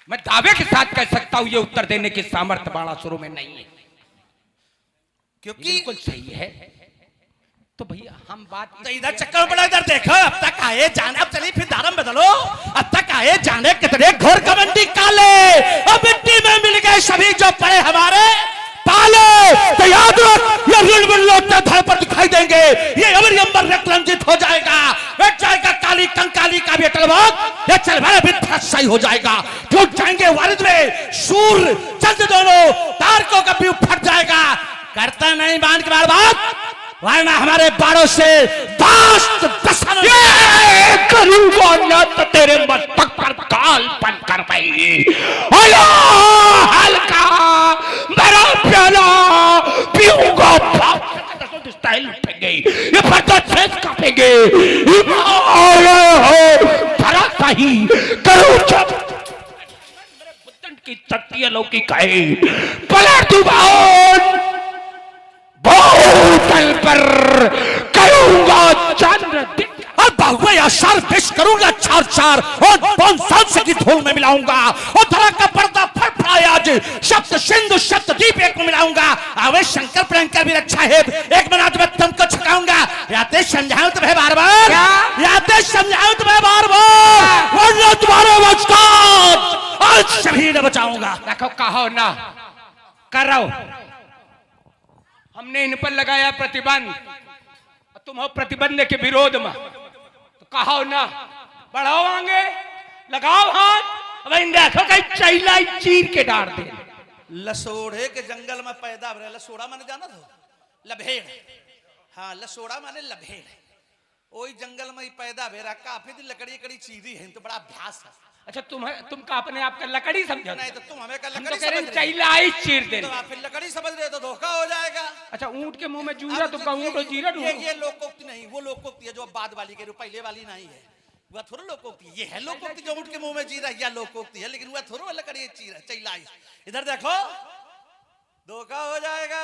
मैं दावे के साथ कह सकता हूं ये उत्तर देने की सामर्थ्य बाणासुरों में नहीं है, क्योंकि बिल्कुल सही है। तो भैया हम बात तो इधर चक्कर पड़ा, इधर देखो, अब तक आए जाने, अब चलिए फिर दारम बदलो, अब तक आए जाने कितने घोर कमंडी काले, अब मिट्टी में मिल गए सभी जो पड़े हमारे पाले, तो याद रख, ये ऋण लौटते धड़ पर दिखाई देंगे, ये अमर अंबर रंजित हो जाएगा, बैठ जाएगा काली कंकाली का भी अटलवाद, ये चल भाई भी सही हो जाएगा, टूट जाएंगे वारिद में सूर चंद, दोनों तारकों का भी फट जाएगा, करता नहीं मान के बार बात, वरना हमारे बाड़ों से दास्त करूंगा तो तेरे मस्तक पर काल पन कर पाई। हल्का मेरा प्याला पीऊंगा, स्टाइल उठेंगे, ये पर्दा शेष काटेंगे, भरा सही करो जब बुद्धन की शक्ति अलौकिक है, पलट दुबान स्थल पर करूंगा चंद्र और बाहुए आशार पेश करूंगा चार चार और बंसांस की धूल में मिलाऊंगा और धरा का पर्दा फड़फड़ाया आज शब्द सिंधु शब्द दीप एक में मिलाऊंगा। आवे शंकर प्रंकर भी रक्षा है एक मिनट में तुमको छकाऊंगा। याते समझाऊं तुम्हें बार बार, याते समझाऊं तुम्हें बार बार, वरना तुम्हारे वचकात आज सभी न बचाऊंगा। देखो कहो ना कर रहा हूं, हमने इन पर लगाया प्रतिबंध, तुम हो प्रतिबंध के विरोध में, तो कहो ना बढ़ाओ आगे, लगाओ हाथ। अब इन देखो कहीं चैला चीर के डाल दे। लसोड़े के जंगल में पैदा हो रहा। लसोड़ा माने जाना था, लभेड़। हाँ, लसोड़ा माने लभेड़। वही जंगल में ही पैदा भेरा। काफी दिन लकड़ी कड़ी चीरी है तो बड़ा अभ्यास है। अच्छा तुम का अपने आप का लकड़ी समझो? नहीं तो तुम हमें का हम लकड़ी तो कह रहे समझ रहे चैला आई चीर दे। तो आप फिर लकड़ी समझ रहे हो तो धोखा हो जाएगा। अच्छा ऊंट के मुंह में जूरा तो ऊंट और जीरा ढूंढो। ये लोकोक्ति नहीं, वो लोकोक्ति है जो बाद वाली के पहले वाली नहीं है। वह थोड़ा लोकोक्ति, ये है लोकोक्ति जो ऊंट के मुंह में जीरा, या लोकोक्ति है, लेकिन वह थोड़ा लकड़ी चीरा चैलाई। इधर देखो धोखा हो जाएगा,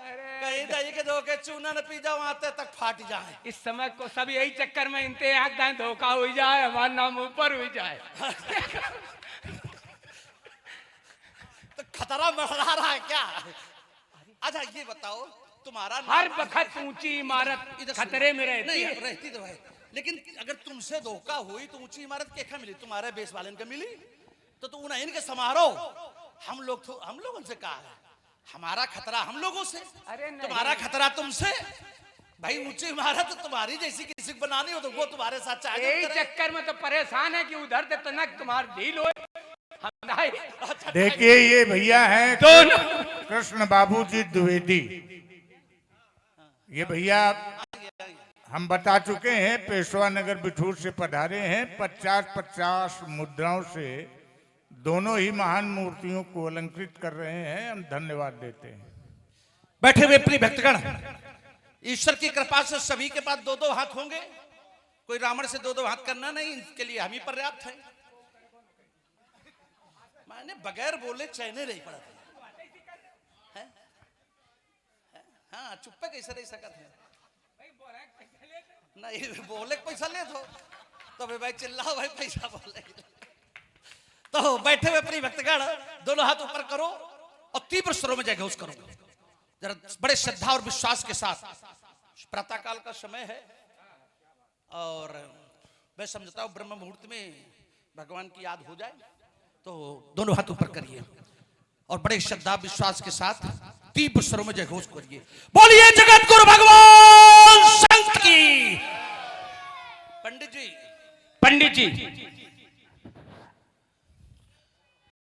कहीं दही के धोखे चूना न पी जाओ आते तक फाट जाए। इस समय को सब यही चक्कर में इनते धोखा हो जाए, हमारा नाम ऊपर हो जाए। तो खतरा मंडरा रहा है क्या? अच्छा ये बताओ तुम्हारा हर वक्त ऊंची इमारत खतरे में रहती है। रहती तो है, लेकिन अगर तुमसे धोखा हुई तो ऊंची इमारत क्या मिली? तुम्हारे बेस वाले का मिली तो उन्हें इनके समारोह। हम लोगों से कहा है हमारा खतरा हम लोगों से, अरे नहीं। तुम्हारा खतरा तुमसे। भाई ऊंची इमारत तुम्हारी जैसी किसी को बनानी हो तो वो तुम्हारे साथ चाहे। यही चक्कर में तो परेशान है कि उधर से तनक तुम्हारी ढील हो। देखिए ये भैया हैं दोनों कृष्ण बाबू जी द्विवेदी। ये भैया हम बता चुके हैं पेशवा नगर बिठूर से पधारे हैं। 50-50 मुद्राओं से दोनों ही महान मूर्तियों को अलंकृत कर रहे हैं। हम धन्यवाद देते हैं। बैठे हुए प्रिय भक्तगण, ईश्वर की कृपा से सभी के पास 2-2 हाथ होंगे। कोई रावण से 2-2 हाथ करना नहीं, इनके लिए हम ही पर्याप्त हैं। मैंने बगैर बोले चैने नहीं पड़ा था। हाँ चुप्पे कैसे रह सकते हैं? नहीं बोले पैसा ले तो भाई चिल्लाओ भाई पैसा बोले। तो बैठे हुए प्रिय भक्तगण दोनों हाथ ऊपर करो और तीव्र स्वरों में जय घोष करो जरा बड़े श्रद्धा और विश्वास के साथ। प्रातः काल का समय है और मैं समझता हूं ब्रह्म मुहूर्त में भगवान की याद हो जाए, तो दोनों हाथ ऊपर करिए और बड़े श्रद्धा विश्वास के साथ तीव्र स्वरों में जय घोष करिए। बोलिए जगत गुरु भगवान शंकर की। पंडित जी